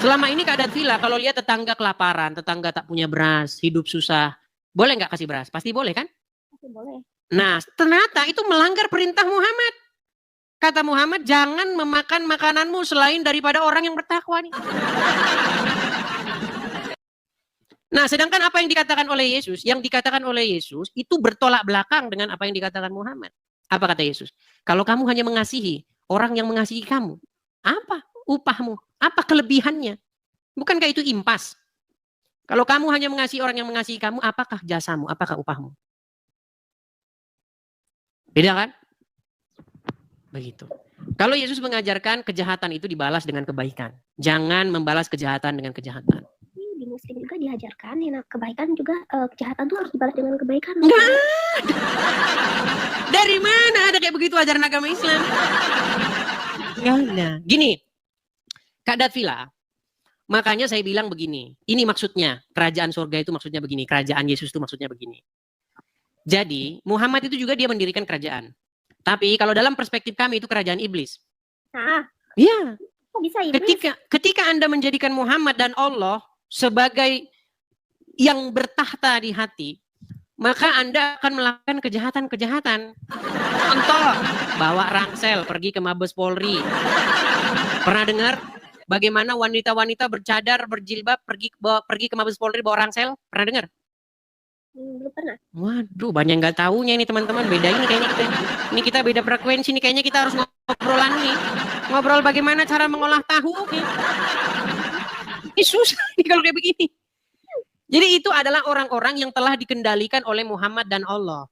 Selama ini Kak Datvila, kalau lihat tetangga kelaparan, tetangga tak punya beras, hidup susah, boleh nggak kasih beras? Pasti boleh kan? Pasti boleh. Nah, ternyata itu melanggar perintah Muhammad. Kata Muhammad, jangan memakan makananmu selain daripada orang yang bertakwa nih. Nah, sedangkan apa yang dikatakan oleh Yesus? Yang dikatakan oleh Yesus itu bertolak belakang dengan apa yang dikatakan Muhammad. Apa kata Yesus? Kalau kamu hanya mengasihi orang yang mengasihi kamu, apa upahmu? Apa kelebihannya? Bukankah itu impas? Kalau kamu hanya mengasihi orang yang mengasihi kamu, apakah jasamu? Apakah upahmu? Beda kan? Begitu. Kalau Yesus mengajarkan kejahatan itu dibalas dengan kebaikan. Jangan membalas kejahatan dengan kejahatan. Di Muslim juga diajarkan, ya, kebaikan juga, kejahatan tuh harus dibalas dengan kebaikan. Enggak ada. Dari mana ada kayak begitu ajaran agama Islam? Enggak ada. Gini, Kak Datvila, makanya saya bilang begini. Ini maksudnya, kerajaan surga itu maksudnya begini. Kerajaan Yesus itu maksudnya begini. Jadi, Muhammad itu juga dia mendirikan kerajaan. Tapi kalau dalam perspektif kami itu kerajaan iblis. Nah, Iya. kok bisa iblis? Ketika Anda menjadikan Muhammad dan Allah sebagai yang bertahta di hati, maka Anda akan melakukan kejahatan-kejahatan. Contoh, bawa ransel pergi ke Mabes Polri. Pernah dengar bagaimana wanita-wanita bercadar, berjilbab pergi ke Mabes Polri bawa ransel? Pernah dengar? Belum pernah. Waduh, banyak nggak tahunya ini teman-teman. Beda ini kayaknya kita beda frekuensi nih. Kayaknya kita harus ngobrolan nih. Ngobrol bagaimana cara mengolah tahu. Ini susah nih kalau kayak begini. Jadi itu adalah orang-orang yang telah dikendalikan oleh Muhammad dan Allah.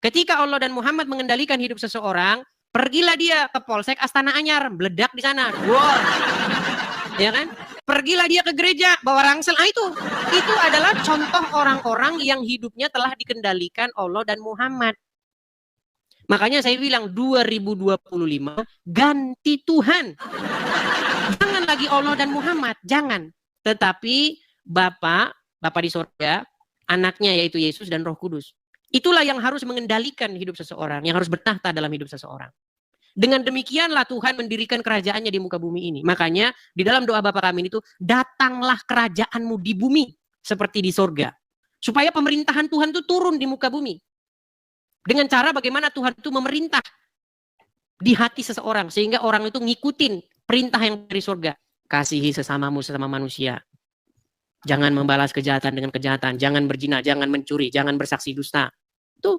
Ketika Allah dan Muhammad mengendalikan hidup seseorang, pergilah dia ke Polsek Astana Anyar, meledak di sana. Wow. Ya kan? Pergilah dia ke gereja, bawa rangsel. Itu adalah contoh orang-orang yang hidupnya telah dikendalikan Allah dan Muhammad. Makanya saya bilang 2025 ganti Tuhan. Jangan lagi Allah dan Muhammad, jangan. Tetapi Bapa di surga, anaknya yaitu Yesus dan Roh Kudus. Itulah yang harus mengendalikan hidup seseorang, yang harus bertahta dalam hidup seseorang. Dengan demikianlah Tuhan mendirikan kerajaannya di muka bumi ini. Makanya di dalam doa Bapa kami itu, datanglah kerajaanmu di bumi seperti di surga. Supaya pemerintahan Tuhan itu turun di muka bumi. Dengan cara bagaimana Tuhan itu memerintah di hati seseorang. Sehingga orang itu ngikutin perintah yang dari surga. Kasihi sesamamu sesama manusia. Jangan membalas kejahatan dengan kejahatan. Jangan berzina, jangan mencuri, jangan bersaksi dusta. Tuh.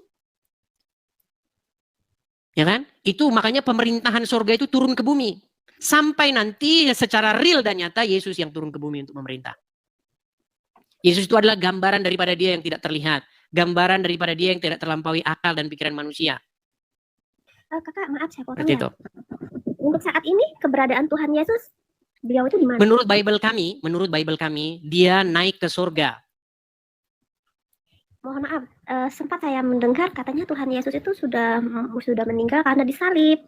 Ya kan? Itu makanya pemerintahan surga itu turun ke bumi. Sampai nanti secara real dan nyata Yesus yang turun ke bumi untuk memerintah. Yesus itu adalah gambaran daripada dia yang tidak terlihat. Gambaran daripada dia yang tidak terlampaui akal dan pikiran manusia. Kakak, maaf saya potong Seperti ya. itu. Untuk saat ini keberadaan Tuhan Yesus, beliau itu di mana? Menurut Bible kami, dia naik ke surga. Mohon maaf, sempat saya mendengar katanya Tuhan Yesus itu sudah meninggal karena disalib.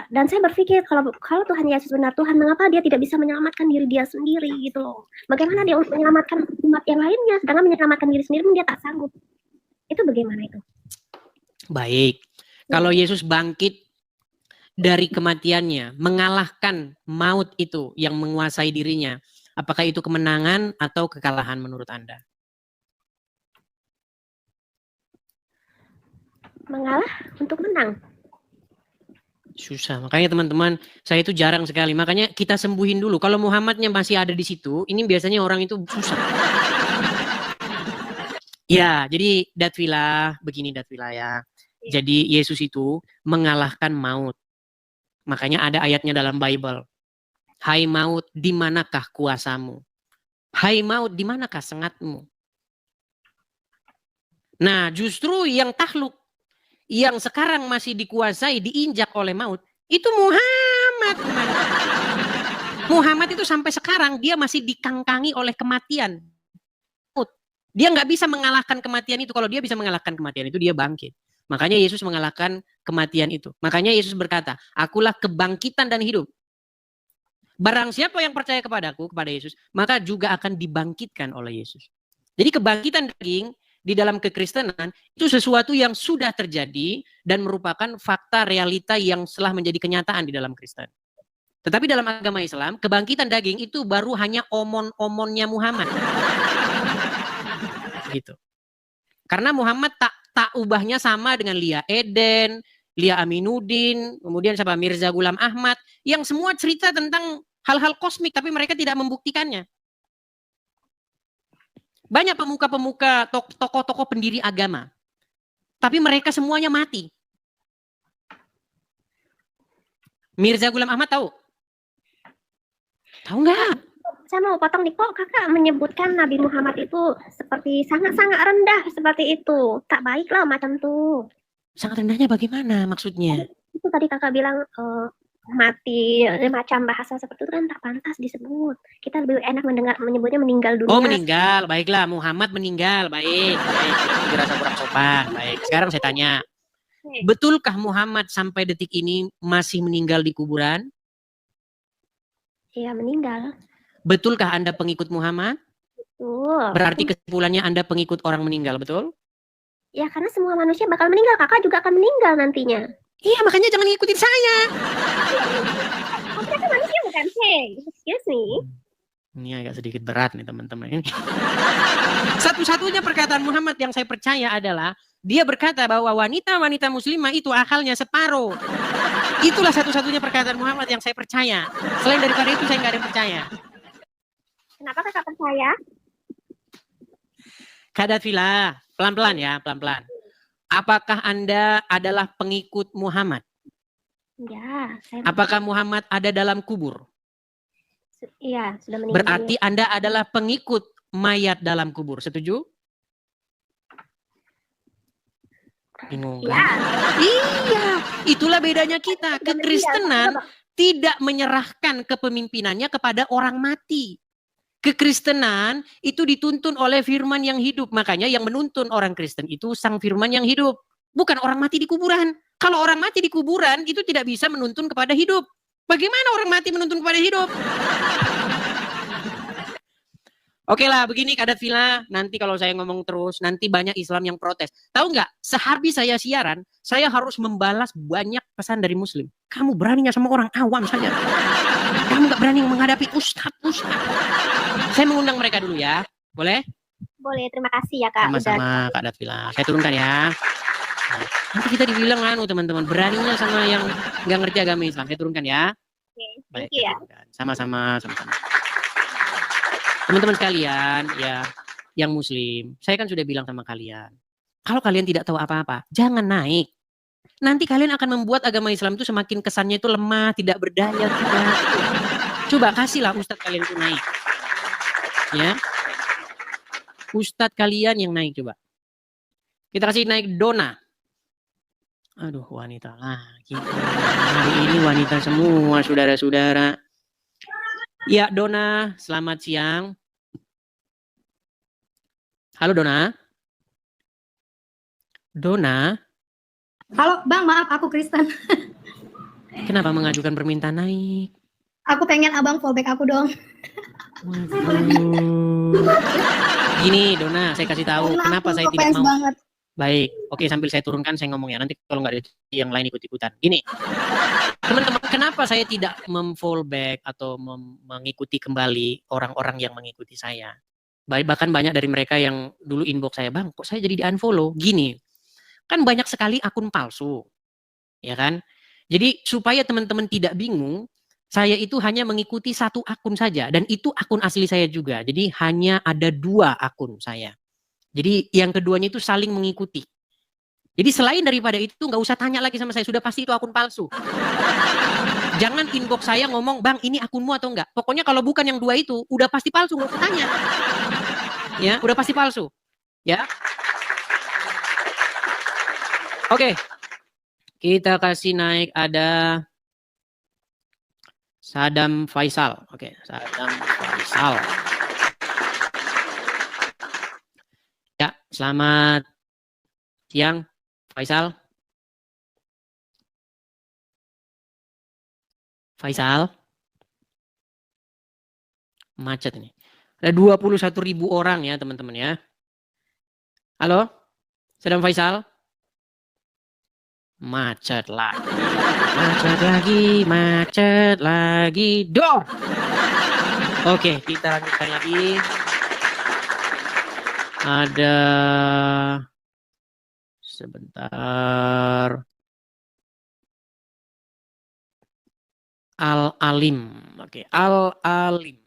Dan saya berpikir kalau Tuhan Yesus benar Tuhan, mengapa dia tidak bisa menyelamatkan diri dia sendiri gitu loh? Bagaimana dia untuk menyelamatkan umat yang lainnya, sedangkan menyelamatkan diri sendiri pun dia tak sanggup. Itu bagaimana itu? Baik, kalau Yesus bangkit dari kematiannya, mengalahkan maut itu yang menguasai dirinya, apakah itu kemenangan atau kekalahan menurut Anda? Mengalah untuk menang. Susah. Makanya teman-teman, saya itu jarang sekali. Makanya kita sembuhin dulu. Kalau Muhammadnya masih ada di situ, ini biasanya orang itu susah. Ya, jadi Datvila, begini Datvila ya. Jadi Yesus itu mengalahkan maut. Makanya ada ayatnya dalam Bible. Hai maut, di manakah kuasamu? Hai maut, di manakah sengatmu? Nah, justru yang takluk, yang sekarang masih dikuasai, diinjak oleh maut, itu Muhammad. Muhammad itu sampai sekarang dia masih dikangkangi oleh kematian. Dia nggak bisa mengalahkan kematian itu. Kalau dia bisa mengalahkan kematian itu, dia bangkit. Makanya Yesus mengalahkan kematian itu. Makanya Yesus berkata, akulah kebangkitan dan hidup. Barang siapa yang percaya kepadaku, kepada Yesus, maka juga akan dibangkitkan oleh Yesus. Jadi kebangkitan daging di dalam kekristenan itu sesuatu yang sudah terjadi dan merupakan fakta realita yang telah menjadi kenyataan di dalam Kristen. Tetapi dalam agama Islam, kebangkitan daging itu baru hanya omon-omonnya Muhammad. Gitu. Karena Muhammad tak ubahnya sama dengan Lia Eden, Lia Aminuddin, kemudian siapa Mirza Ghulam Ahmad, yang semua cerita tentang hal-hal kosmik tapi mereka tidak membuktikannya. Banyak pemuka-pemuka, tokoh-tokoh pendiri agama. Tapi mereka semuanya mati. Mirza Ghulam Ahmad tahu? Tahu nggak? Saya mau potong nih, kok kakak menyebutkan Nabi Muhammad itu seperti sangat-sangat rendah seperti itu. Tak baik lah macam tuh. Sangat rendahnya bagaimana maksudnya? Itu tadi kakak bilang mati, macam bahasa seperti itu kan tak pantas disebut. Kita lebih enak menyebutnya meninggal dunia. Oh meninggal, baiklah Muhammad meninggal, baik. Dirasa kurang sopan, baik. Sekarang saya tanya, betulkah Muhammad sampai detik ini masih meninggal di kuburan? Iya meninggal. Betulkah Anda pengikut Muhammad? Betul. Berarti kesimpulannya Anda pengikut orang meninggal, betul? Ya karena semua manusia bakal meninggal, kakak juga akan meninggal nantinya. Iya makanya jangan ngikutin saya. Kakak kan manusia bukan? Hey, excuse me. Ini agak sedikit berat nih teman-teman. Satu-satunya perkataan Muhammad yang saya percaya adalah dia berkata bahwa wanita-wanita muslimah itu akalnya separuh. Itulah satu-satunya perkataan Muhammad yang saya percaya. Selain daripada itu saya nggak ada yang percaya. Kenapa kakak percaya? Kadafilah, pelan-pelan ya, pelan-pelan. Apakah Anda adalah pengikut Muhammad? Ya, saya. Apakah Muhammad ada dalam kubur? Iya, sudah meninggal. Berarti Anda adalah pengikut mayat dalam kubur. Setuju? Bingung kan? Ya. Iya, itulah bedanya kita. Kekristenan tidak menyerahkan kepemimpinannya kepada orang mati. Kekristenan itu dituntun oleh firman yang hidup. Makanya yang menuntun orang Kristen itu sang firman yang hidup. Bukan orang mati di kuburan. Kalau orang mati di kuburan itu tidak bisa menuntun kepada hidup. Bagaimana orang mati menuntun kepada hidup? Oke lah, begini Kadat Villa. Nanti kalau saya ngomong terus, nanti banyak Islam yang protes. Tahu nggak, sehabis saya siaran, saya harus membalas banyak pesan dari Muslim. Kamu beraninya sama orang awam saja. Kamu nggak berani menghadapi ustadz. Saya mengundang mereka dulu ya. Boleh? Boleh, terima kasih ya Kak. Sama-sama Kak Datvila. Saya turunkan ya. Nah, nanti kita dibilang teman-teman, beraninya sama yang nggak ngerti agama Islam. Saya turunkan ya. Oke, Baik, thank you ya. sama-sama. Teman-teman sekalian ya, yang Muslim, saya kan sudah bilang sama kalian. Kalau kalian tidak tahu apa-apa, jangan naik. nanti kalian akan membuat agama Islam itu semakin kesannya itu lemah, tidak berdaya. Tidak. Coba kasihlah ustadz kalian itu naik. Ya. Ustadz kalian yang naik coba. Kita kasih naik Dona. Aduh, wanita lagi. Hari ini wanita semua, saudara-saudara. Ya, Dona, selamat siang. Halo, Dona. Dona. Halo, Bang, maaf aku Kristen. Kenapa mengajukan permintaan naik? Aku pengen Abang fallback aku dong. Waduh. Gini, Dona, saya kasih tahu kenapa saya tidak mau. Banget. Baik, oke, sambil saya turunkan saya ngomong ya. Nanti kalau nggak ada yang lain ikut-ikutan. Gini, teman-teman, kenapa saya tidak mem-fallback atau mengikuti kembali orang-orang yang mengikuti saya? Bahkan banyak dari mereka yang dulu inbox saya, Bang, kok saya jadi di-unfollow? Gini, kan banyak sekali akun palsu, ya kan? Jadi supaya teman-teman tidak bingung, saya itu hanya mengikuti satu akun saja, dan itu akun asli saya juga. Jadi hanya ada 2 akun saya. Jadi yang keduanya itu saling mengikuti. Jadi selain daripada itu nggak usah tanya lagi sama saya, sudah pasti itu akun palsu. Jangan inbox saya ngomong, Bang ini akunmu atau enggak. Pokoknya kalau bukan yang 2 itu, udah pasti palsu, nggak usah tanya. Ya, udah pasti palsu. Ya. Oke. Kita kasih naik ada Sadam Faisal. Oke, Sadam Faisal. Ya, selamat siang, Faisal. Faisal. Macet ini. Ada 21.000 orang ya, teman-teman ya. Halo? Sadam Faisal? Macet lagi. Macet lagi, macet lagi. Doh! Oke, kita lanjutkan lagi. Ada sebentar. Al-Alim. Oke, Al-Alim.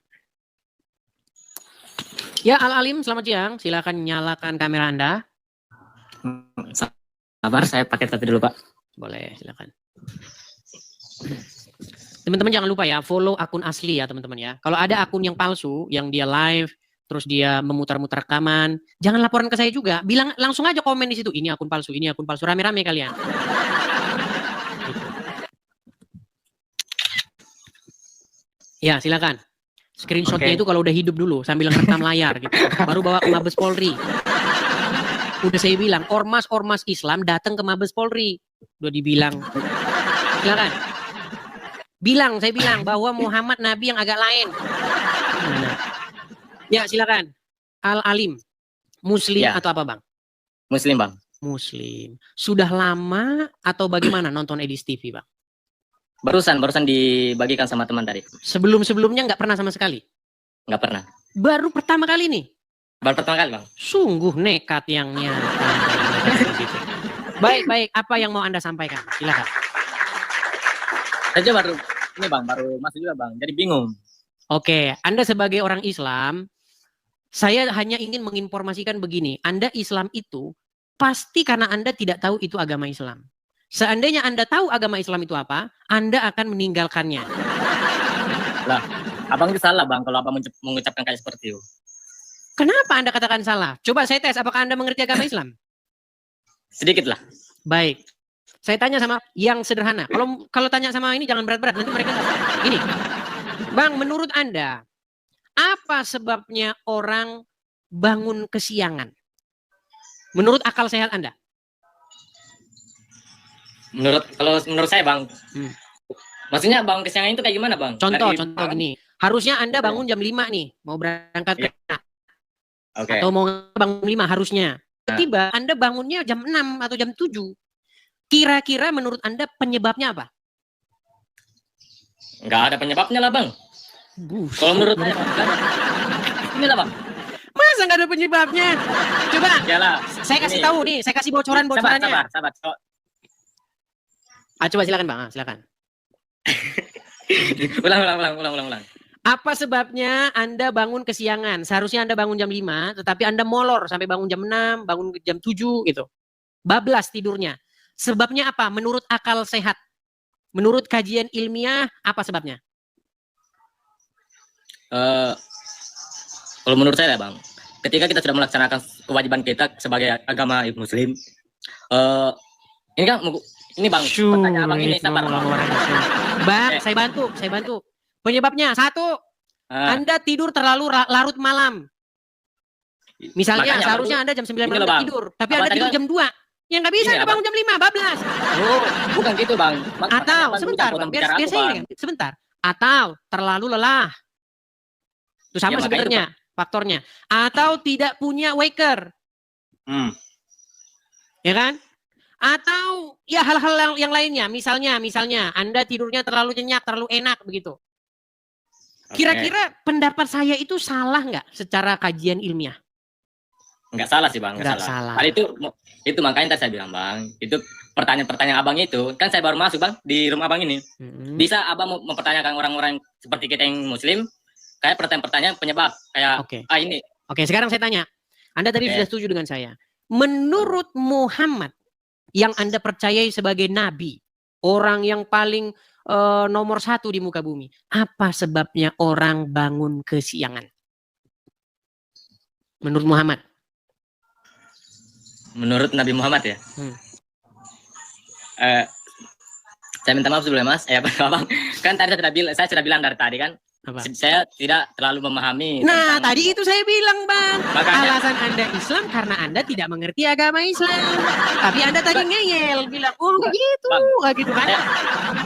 Ya, Al-Alim, selamat siang. Silakan nyalakan kamera Anda. Sabar, saya pakai tapi dulu, Pak. Boleh, silakan. Teman-teman jangan lupa ya, follow akun asli ya, teman-teman ya. Kalau ada akun yang palsu, yang dia live, terus dia memutar-mutar rekaman, jangan laporan ke saya juga. Bilang langsung aja komen di situ, ini akun palsu, rame-rame kalian. Ya, silakan. Screenshotnya itu kalau udah hidup dulu sambil ngerekam layar gitu. Baru bawa ke Mabes Polri. Udah saya bilang, ormas-ormas Islam datang ke Mabes Polri. Udah dibilang. Silakan. Saya bilang bahwa Muhammad Nabi yang agak lain. Ya, silakan. Al-Alim. Muslim Ya. atau apa, Bang? Muslim, Bang. Muslim. Sudah lama atau bagaimana nonton Edis TV, Bang? Barusan dibagikan sama teman tadi. Sebelum-sebelumnya nggak pernah sama sekali? Nggak pernah. Baru pertama kali nih? Baru pertama kali, Bang. Sungguh nekat yang nyata. Baik. Apa yang mau Anda sampaikan? Silakan. Saya juga baru masuk juga, Bang. Jadi bingung. Oke, Anda sebagai orang Islam, saya hanya ingin menginformasikan begini. Anda Islam itu pasti karena Anda tidak tahu itu agama Islam. Seandainya Anda tahu agama Islam itu apa, Anda akan meninggalkannya. Lah, Abang itu salah, Bang, kalau Abang mengucapkan kayak seperti itu. Kenapa Anda katakan salah? Coba saya tes, apakah Anda mengerti agama Islam? Sedikit lah. Baik. Saya tanya sama yang sederhana. Kalau tanya sama ini jangan berat-berat, nanti mereka nggak tahu. Ini, Bang, menurut Anda, apa sebabnya orang bangun kesiangan? Menurut akal sehat Anda? Kalau menurut saya, Bang, maksudnya bangun kesiangan itu kayak gimana, Bang? Contoh gini. Harusnya Anda bangun jam 5 nih, mau berangkat ke atau mau bangun 5 harusnya. Tiba Anda bangunnya jam 6 atau jam 7. Kira-kira menurut Anda penyebabnya apa? Nggak ada penyebabnya lah, Bang. Kalau menurut saya, ini lah, Bang. Masa nggak ada penyebabnya? Coba. Yalah. Saya kasih tahu nih, saya kasih bocorannya. Sabar. Coba silakan, Bang. Silakan. Ulang. Apa sebabnya Anda bangun kesiangan? Seharusnya Anda bangun jam 5, tetapi Anda molor sampai bangun jam 6, bangun jam 7 gitu. Bablas tidurnya. Sebabnya apa? Menurut akal sehat. Menurut kajian ilmiah, apa sebabnya? Kalau menurut saya Bang, ketika kita sudah melaksanakan kewajiban kita sebagai agama Muslim, ini kan ini Bang, pertanyaan Abang ini sabar. Bang, saya bantu. Penyebabnya satu, Anda tidur terlalu larut malam. Misalnya Makanya, seharusnya Anda jam 9 ini malam loh, Bang. tidur, tapi Abang Anda tadi tidur kan- jam 2. Ya nggak bisa, Ini, Anda Abang. bangun jam 5, bablas. Oh, bukan gitu Bang. Atau sebentar, Bang, biar saya ingat. Sebentar. Atau terlalu lelah. Itu sama Ya, makanya sebenarnya faktornya. Atau tidak punya waker, ya kan? Atau ya hal-hal yang lainnya. Misalnya Anda tidurnya terlalu nyenyak, terlalu enak begitu. Kira-kira pendapat saya itu salah nggak secara kajian ilmiah? Nggak salah sih Bang, Nggak nggak salah. salah. Hal itu makanya tadi saya bilang Bang, itu pertanyaan-pertanyaan Abang itu, kan saya baru masuk Bang di rumah Abang ini. Bisa Abang mempertanyakan orang-orang seperti kita yang Muslim, kayak pertanyaan-pertanyaan penyebab, kayak Oke. ini. Oke, sekarang saya tanya. Anda tadi Oke. sudah setuju dengan saya. Menurut Muhammad yang Anda percayai sebagai nabi, orang yang paling nomor 1 di muka bumi, apa sebabnya orang bangun kesiangan? Menurut Muhammad. Menurut Nabi Muhammad ya. Saya minta maaf sebelumnya Mas. Bang, kan tadi saya sudah bilang dari tadi kan, Apa? saya tidak terlalu memahami. Nah, tentang- tadi itu saya bilang, Bang. Makanya- Alasan Anda Islam karena Anda tidak mengerti agama Islam. Tapi Anda tadi ngeyel, bilang, "Oh, enggak gitu." Bang. Enggak gitu kan?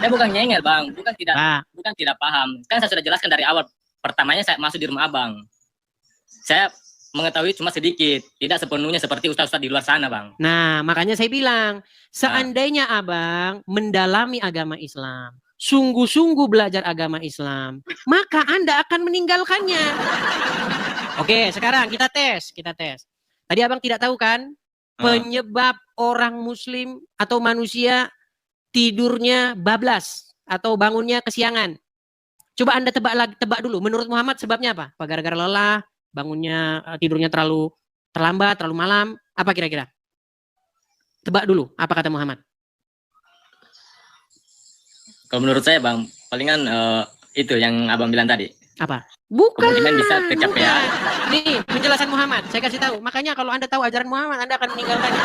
Saya bukan nyengel Bang, bukan Nah, tidak paham. Kan saya sudah jelaskan dari awal. Pertamanya saya masuk di rumah Abang. Saya mengetahui cuma sedikit, tidak sepenuhnya seperti ustaz-ustaz di luar sana, Bang. nah, makanya saya bilang, seandainya Abang mendalami agama Islam, sungguh-sungguh belajar agama Islam, maka Anda akan meninggalkannya. Oke, sekarang kita tes. Tadi Abang tidak tahu kan penyebab orang Muslim atau manusia tidurnya bablas atau bangunnya kesiangan. Coba Anda tebak dulu. Menurut Muhammad sebabnya apa? Apa gara-gara lelah, bangunnya tidurnya terlalu terlambat, terlalu malam? Apa kira-kira? Tebak dulu. Apa kata Muhammad? Kalau menurut saya, Bang, palingan itu yang Abang bilang tadi. Apa? Bukan. Kemungkinan bisa kecapean. Bukan. Nih, penjelasan Muhammad. Saya kasih tahu. Makanya kalau Anda tahu ajaran Muhammad, Anda akan meninggalkannya.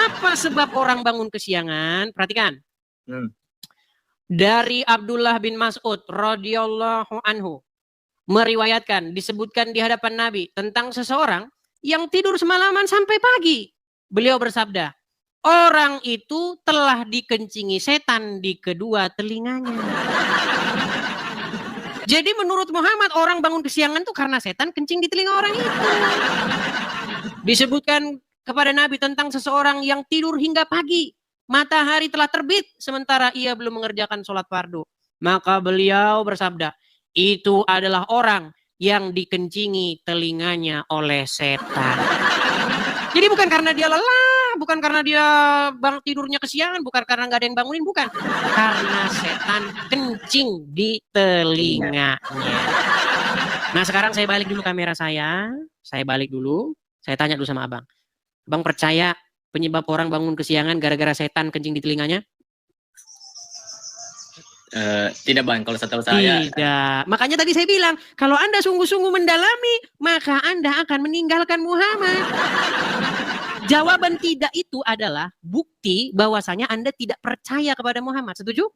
Apa sebab orang bangun kesiangan? Perhatikan. Dari Abdullah bin Mas'ud radhiyallahu anhu meriwayatkan, disebutkan di hadapan Nabi tentang seseorang yang tidur semalaman sampai pagi. Beliau bersabda, orang itu telah dikencingi setan di kedua telinganya. Jadi menurut Muhammad orang bangun kesiangan itu karena setan kencing di telinga orang itu. Disebutkan kepada Nabi tentang seseorang yang tidur hingga pagi. Matahari telah terbit sementara ia belum mengerjakan sholat fardu. Maka beliau bersabda, itu adalah orang yang dikencingi telinganya oleh setan. Jadi bukan karena dia lelah, bukan karena dia tidurnya kesiangan, bukan karena nggak ada yang bangunin, bukan. Karena setan kencing di telinganya. Nah sekarang saya balik dulu kamera saya tanya dulu sama Abang. Abang percaya penyebab orang bangun kesiangan gara-gara setan kencing di telinganya? Tidak Bang, kalau setahu saya. Tidak. Makanya tadi saya bilang, kalau Anda sungguh-sungguh mendalami, maka Anda akan meninggalkan Muhammad. Jawaban tidak itu adalah bukti bahwasanya Anda tidak percaya kepada Muhammad. Setuju?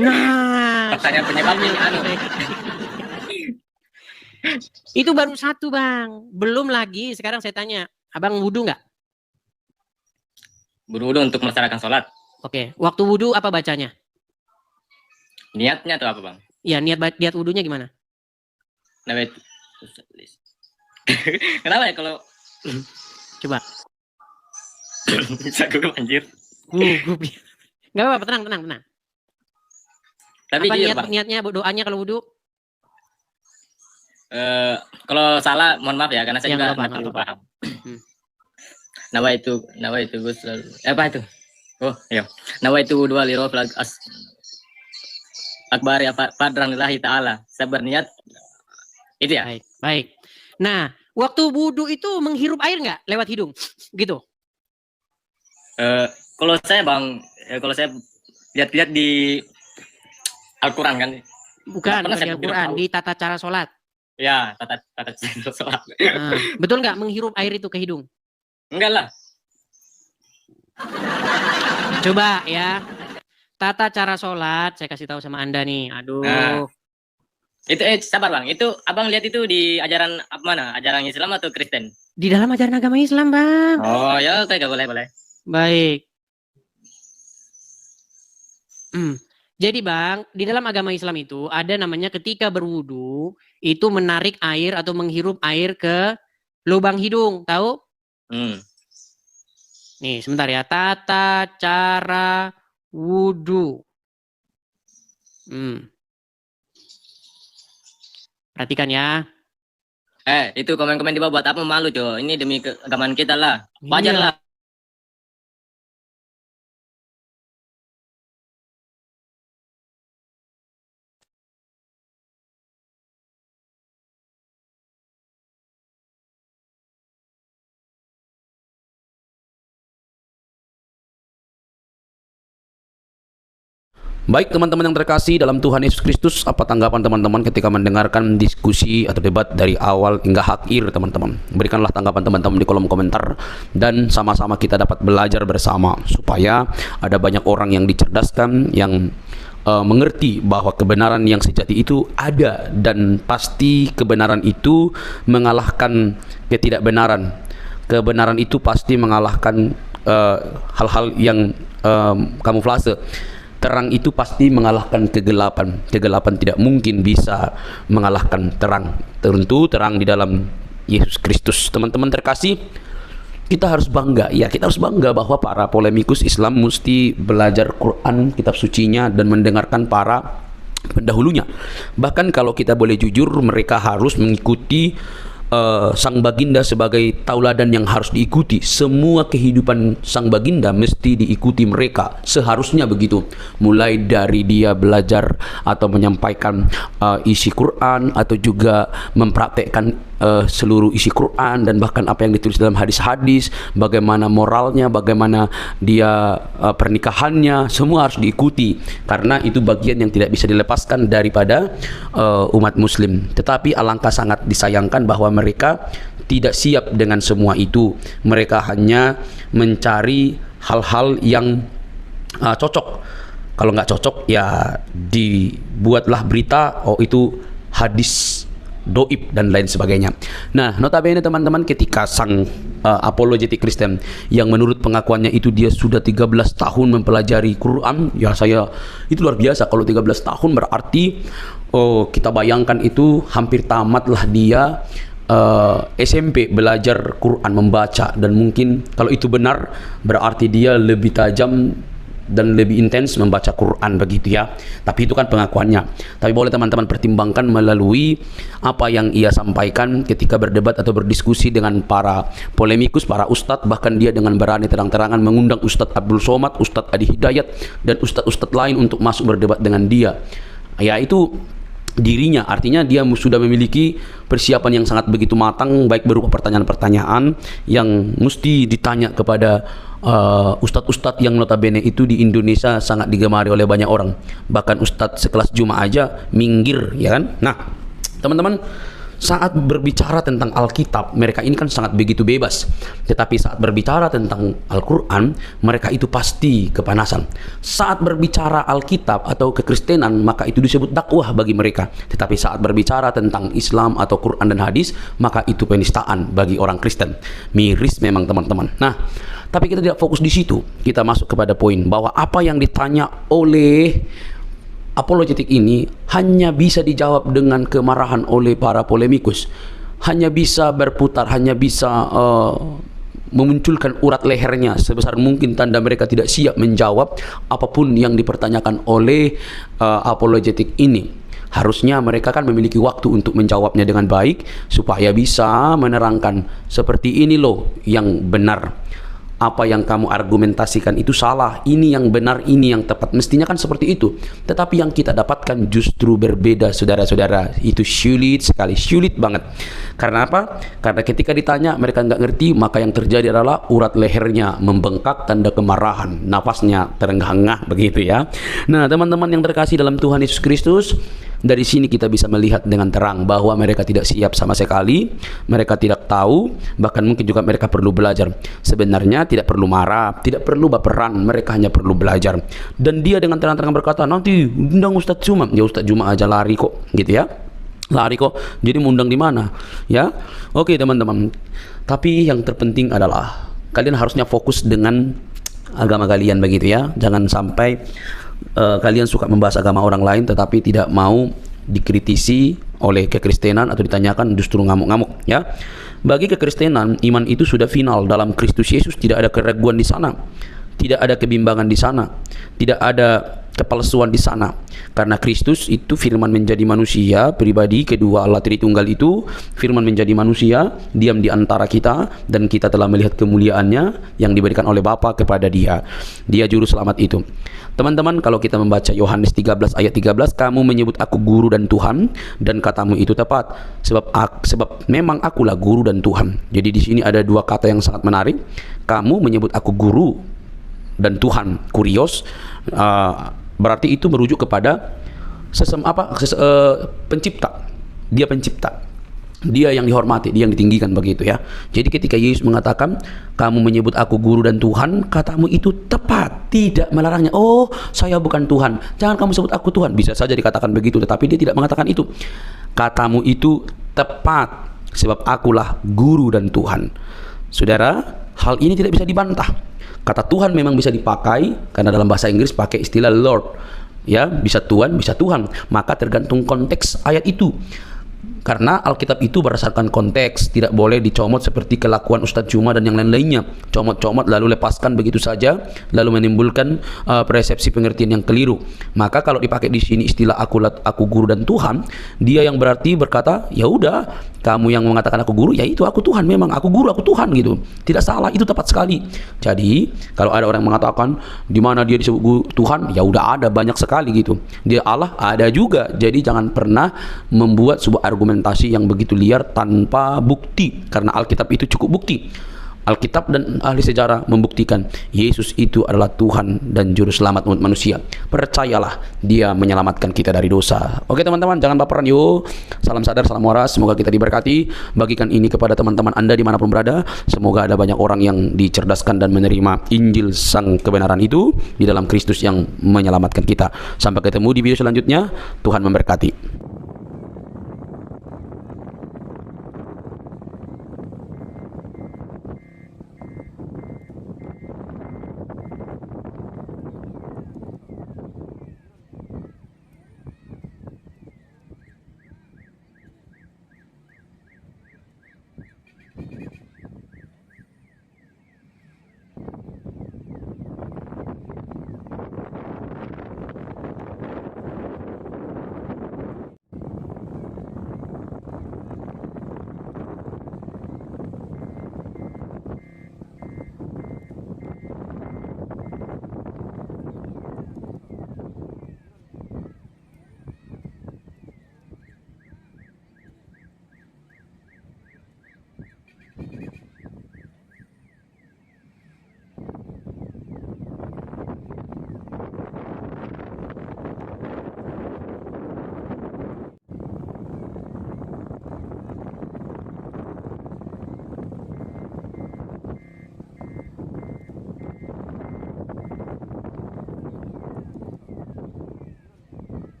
Nah, Pertanyaan penyebab ini itu baru satu Bang. Belum lagi, sekarang saya tanya, Abang wudu nggak? Berwudu untuk melaksanakan sholat. Oke, waktu wudu apa bacanya? Niatnya atau apa Bang? Ya, niat wudunya gimana? Nawait. Kenapa ya kalau Coba. bisa gugup anjir. Gugup. Nggak apa-apa, tenang. Tapi Apa jujur, Bang. niatnya, doanya kalau wudu? Kalau salah mohon maaf ya karena saya Ya, juga nggak apa-apa, nggak terlalu nggak paham. Nawa itu Gus apa itu? Oh iya. Nawa itu dua liro akbar ya padranillahi taala. Saya berniat itu ya. Baik. Nah, waktu wudu itu menghirup air nggak lewat hidung? Gitu. Kalau saya bang, kalau saya lihat-lihat di Al-Quran kan, Bukan, pernah bukan di saya Al-Quran, tahu. di tata cara sholat. Ya tata sholat. Nah, betul nggak menghirup air itu ke hidung? Enggak lah. Coba ya, tata cara sholat, saya kasih tahu sama Anda nih. Aduh. Nah. Itu sabar bang, itu abang lihat itu di ajaran apa mana? Ajaran Islam atau Kristen? Di dalam ajaran agama Islam, Bang. Oh ya, oke, boleh. Baik. Jadi Bang, di dalam agama Islam itu ada namanya ketika berwudu itu menarik air atau menghirup air ke lubang hidung, tahu? Nih, sebentar ya. Tata cara wudu. Perhatikan ya. Itu komen-komen di bawah buat apa malu, coy? Ini demi keagamaan kita lah. Wajar Iya. lah. Baik teman-teman yang terkasih dalam Tuhan Yesus Kristus, apa tanggapan teman-teman ketika mendengarkan diskusi atau debat dari awal hingga akhir teman-teman? Berikanlah tanggapan teman-teman di kolom komentar dan sama-sama kita dapat belajar bersama supaya ada banyak orang yang dicerdaskan, yang mengerti bahwa kebenaran yang sejati itu ada dan pasti kebenaran itu mengalahkan ketidakbenaran. Kebenaran itu pasti mengalahkan hal-hal yang kamuflase. Terang itu pasti mengalahkan kegelapan. Kegelapan tidak mungkin bisa mengalahkan terang. Tentu terang di dalam Yesus Kristus. Teman-teman terkasih, kita harus bangga. Ya, kita harus bangga bahwa para polemikus Islam mesti belajar Quran, kitab sucinya, dan mendengarkan para pendahulunya. Bahkan kalau kita boleh jujur, mereka harus mengikuti sang baginda sebagai tauladan yang harus diikuti. Semua kehidupan sang baginda mesti diikuti mereka, seharusnya begitu. Mulai dari dia belajar atau menyampaikan isi Quran, atau juga mempraktekkan seluruh isi Quran, dan bahkan apa yang ditulis dalam hadis-hadis, bagaimana moralnya, bagaimana dia pernikahannya, semua harus diikuti karena itu bagian yang tidak bisa dilepaskan daripada umat muslim. Tetapi alangkah sangat disayangkan bahwa mereka tidak siap dengan semua itu. Mereka hanya mencari hal-hal yang cocok. Kalau nggak cocok ya dibuatlah berita, oh itu hadis doib dan lain sebagainya. Nah, notabene teman-teman, ketika sang apologetik Kristen yang menurut pengakuannya itu dia sudah 13 tahun mempelajari Quran, ya saya itu luar biasa. Kalau 13 tahun berarti kita bayangkan itu hampir tamatlah dia SMP belajar Quran, membaca, dan mungkin kalau itu benar berarti dia lebih tajam dan lebih intens membaca Quran, begitu ya. Tapi itu kan pengakuannya. Tapi boleh teman-teman pertimbangkan melalui apa yang ia sampaikan ketika berdebat atau berdiskusi dengan para polemikus, para ustadz. Bahkan dia dengan berani terang-terangan mengundang Ustadz Abdul Somad, Ustadz Adi Hidayat, dan ustadz-ustadz lain untuk masuk berdebat dengan dia. Ya, itu dirinya, artinya dia sudah memiliki persiapan yang sangat begitu matang, baik berupa pertanyaan-pertanyaan yang mesti ditanya kepada ustadz-ustadz yang notabene itu di Indonesia sangat digemari oleh banyak orang. Bahkan ustadz sekelas Juma aja minggir, ya kan? Nah, teman-teman, saat berbicara tentang Alkitab, mereka ini kan sangat begitu bebas. Tetapi saat berbicara tentang Al-Quran, mereka itu pasti kepanasan. Saat berbicara Alkitab atau kekristenan, maka itu disebut dakwah bagi mereka. Tetapi saat berbicara tentang Islam atau Quran dan hadis, maka itu penistaan bagi orang Kristen. Miris memang teman-teman. Nah, tapi kita tidak fokus di situ. Kita masuk kepada poin bahwa apa yang ditanya oleh apologetik ini hanya bisa dijawab dengan kemarahan oleh para polemikus. Hanya bisa berputar, hanya bisa memunculkan urat lehernya sebesar mungkin, tanda mereka tidak siap menjawab apapun yang dipertanyakan oleh apologetik ini. Harusnya mereka kan memiliki waktu untuk menjawabnya dengan baik supaya bisa menerangkan seperti ini loh yang benar. apa yang kamu argumentasikan itu salah, ini yang benar, ini yang tepat. Mestinya kan seperti itu. Tetapi yang kita dapatkan justru berbeda, saudara-saudara. Itu sulit sekali, sulit banget. Karena apa? Karena ketika ditanya mereka nggak ngerti, maka yang terjadi adalah urat lehernya membengkak, tanda kemarahan, nafasnya terengah-engah, begitu ya. Nah, teman-teman yang terkasih dalam Tuhan Yesus Kristus, dari sini kita bisa melihat dengan terang bahwa mereka tidak siap sama sekali, mereka tidak tahu, bahkan mungkin juga mereka perlu belajar. Sebenarnya tidak perlu marah, tidak perlu baperan, mereka hanya perlu belajar. Dan dia dengan terang-terang berkata, nanti undang Ustadz Juma. Ya Ustadz Juma aja lari kok, gitu ya. Lari kok, jadi mau undang di mana? Ya, oke teman-teman. Tapi yang terpenting adalah kalian harusnya fokus dengan agama kalian, begitu ya. Jangan sampai kalian suka membahas agama orang lain tetapi tidak mau dikritisi oleh kekristenan atau ditanyakan justru ngamuk-ngamuk ya. Bagi kekristenan, iman itu sudah final dalam Kristus Yesus, tidak ada keraguan di sana, tidak ada kebimbangan di sana, tidak ada kepalsuan di sana. Karena Kristus itu firman menjadi manusia, pribadi kedua Allah Tritunggal itu firman menjadi manusia, diam di antara kita, dan kita telah melihat kemuliaannya yang diberikan oleh Bapa kepada dia. Dia juru selamat itu. Teman-teman, kalau kita membaca Yohanes 13 ayat 13, kamu menyebut aku guru dan Tuhan, dan katamu itu tepat, sebab memang akulah guru dan Tuhan. Jadi di sini ada dua kata yang sangat menarik. Kamu menyebut aku guru dan Tuhan, kurios, berarti itu merujuk kepada pencipta. Dia pencipta, dia yang dihormati, dia yang ditinggikan, begitu ya. Jadi ketika Yesus mengatakan kamu menyebut aku guru dan Tuhan, katamu itu tepat, tidak melarangnya. Oh, saya bukan Tuhan, jangan kamu sebut aku Tuhan. Bisa saja dikatakan begitu, tetapi dia tidak mengatakan itu. Katamu itu tepat, sebab akulah guru dan Tuhan. Saudara, hal ini tidak bisa dibantah. Kata Tuhan memang bisa dipakai, karena dalam bahasa Inggris pakai istilah Lord, ya, bisa Tuhan, bisa Tuhan. Maka tergantung konteks ayat itu. Karena Alkitab itu berdasarkan konteks, tidak boleh dicomot seperti kelakuan Ustadz Juma dan yang lain-lainnya. Comot-comot lalu lepaskan begitu saja, lalu menimbulkan persepsi pengertian yang keliru. Maka kalau dipakai di sini istilah aku guru dan Tuhan, dia yang berarti berkata, ya udah, kamu yang mengatakan aku guru, ya itu aku Tuhan, memang aku guru, aku Tuhan, gitu. Tidak salah, itu tepat sekali. Jadi kalau ada orang yang mengatakan di mana dia disebut guru, Tuhan, ya udah ada banyak sekali gitu. Dia Allah ada juga. Jadi jangan pernah membuat sebuah argumentasi yang begitu liar tanpa bukti, karena Alkitab itu cukup bukti. Alkitab dan ahli sejarah membuktikan Yesus itu adalah Tuhan dan juru selamat umat manusia. Percayalah, dia menyelamatkan kita dari dosa. Oke teman-teman, jangan baperan yuk. Salam sadar, salam waras, semoga kita diberkati. Bagikan ini kepada teman-teman Anda dimanapun berada. Semoga ada banyak orang yang dicerdaskan dan menerima Injil sang kebenaran itu di dalam Kristus yang menyelamatkan kita. Sampai ketemu di video selanjutnya. Tuhan memberkati.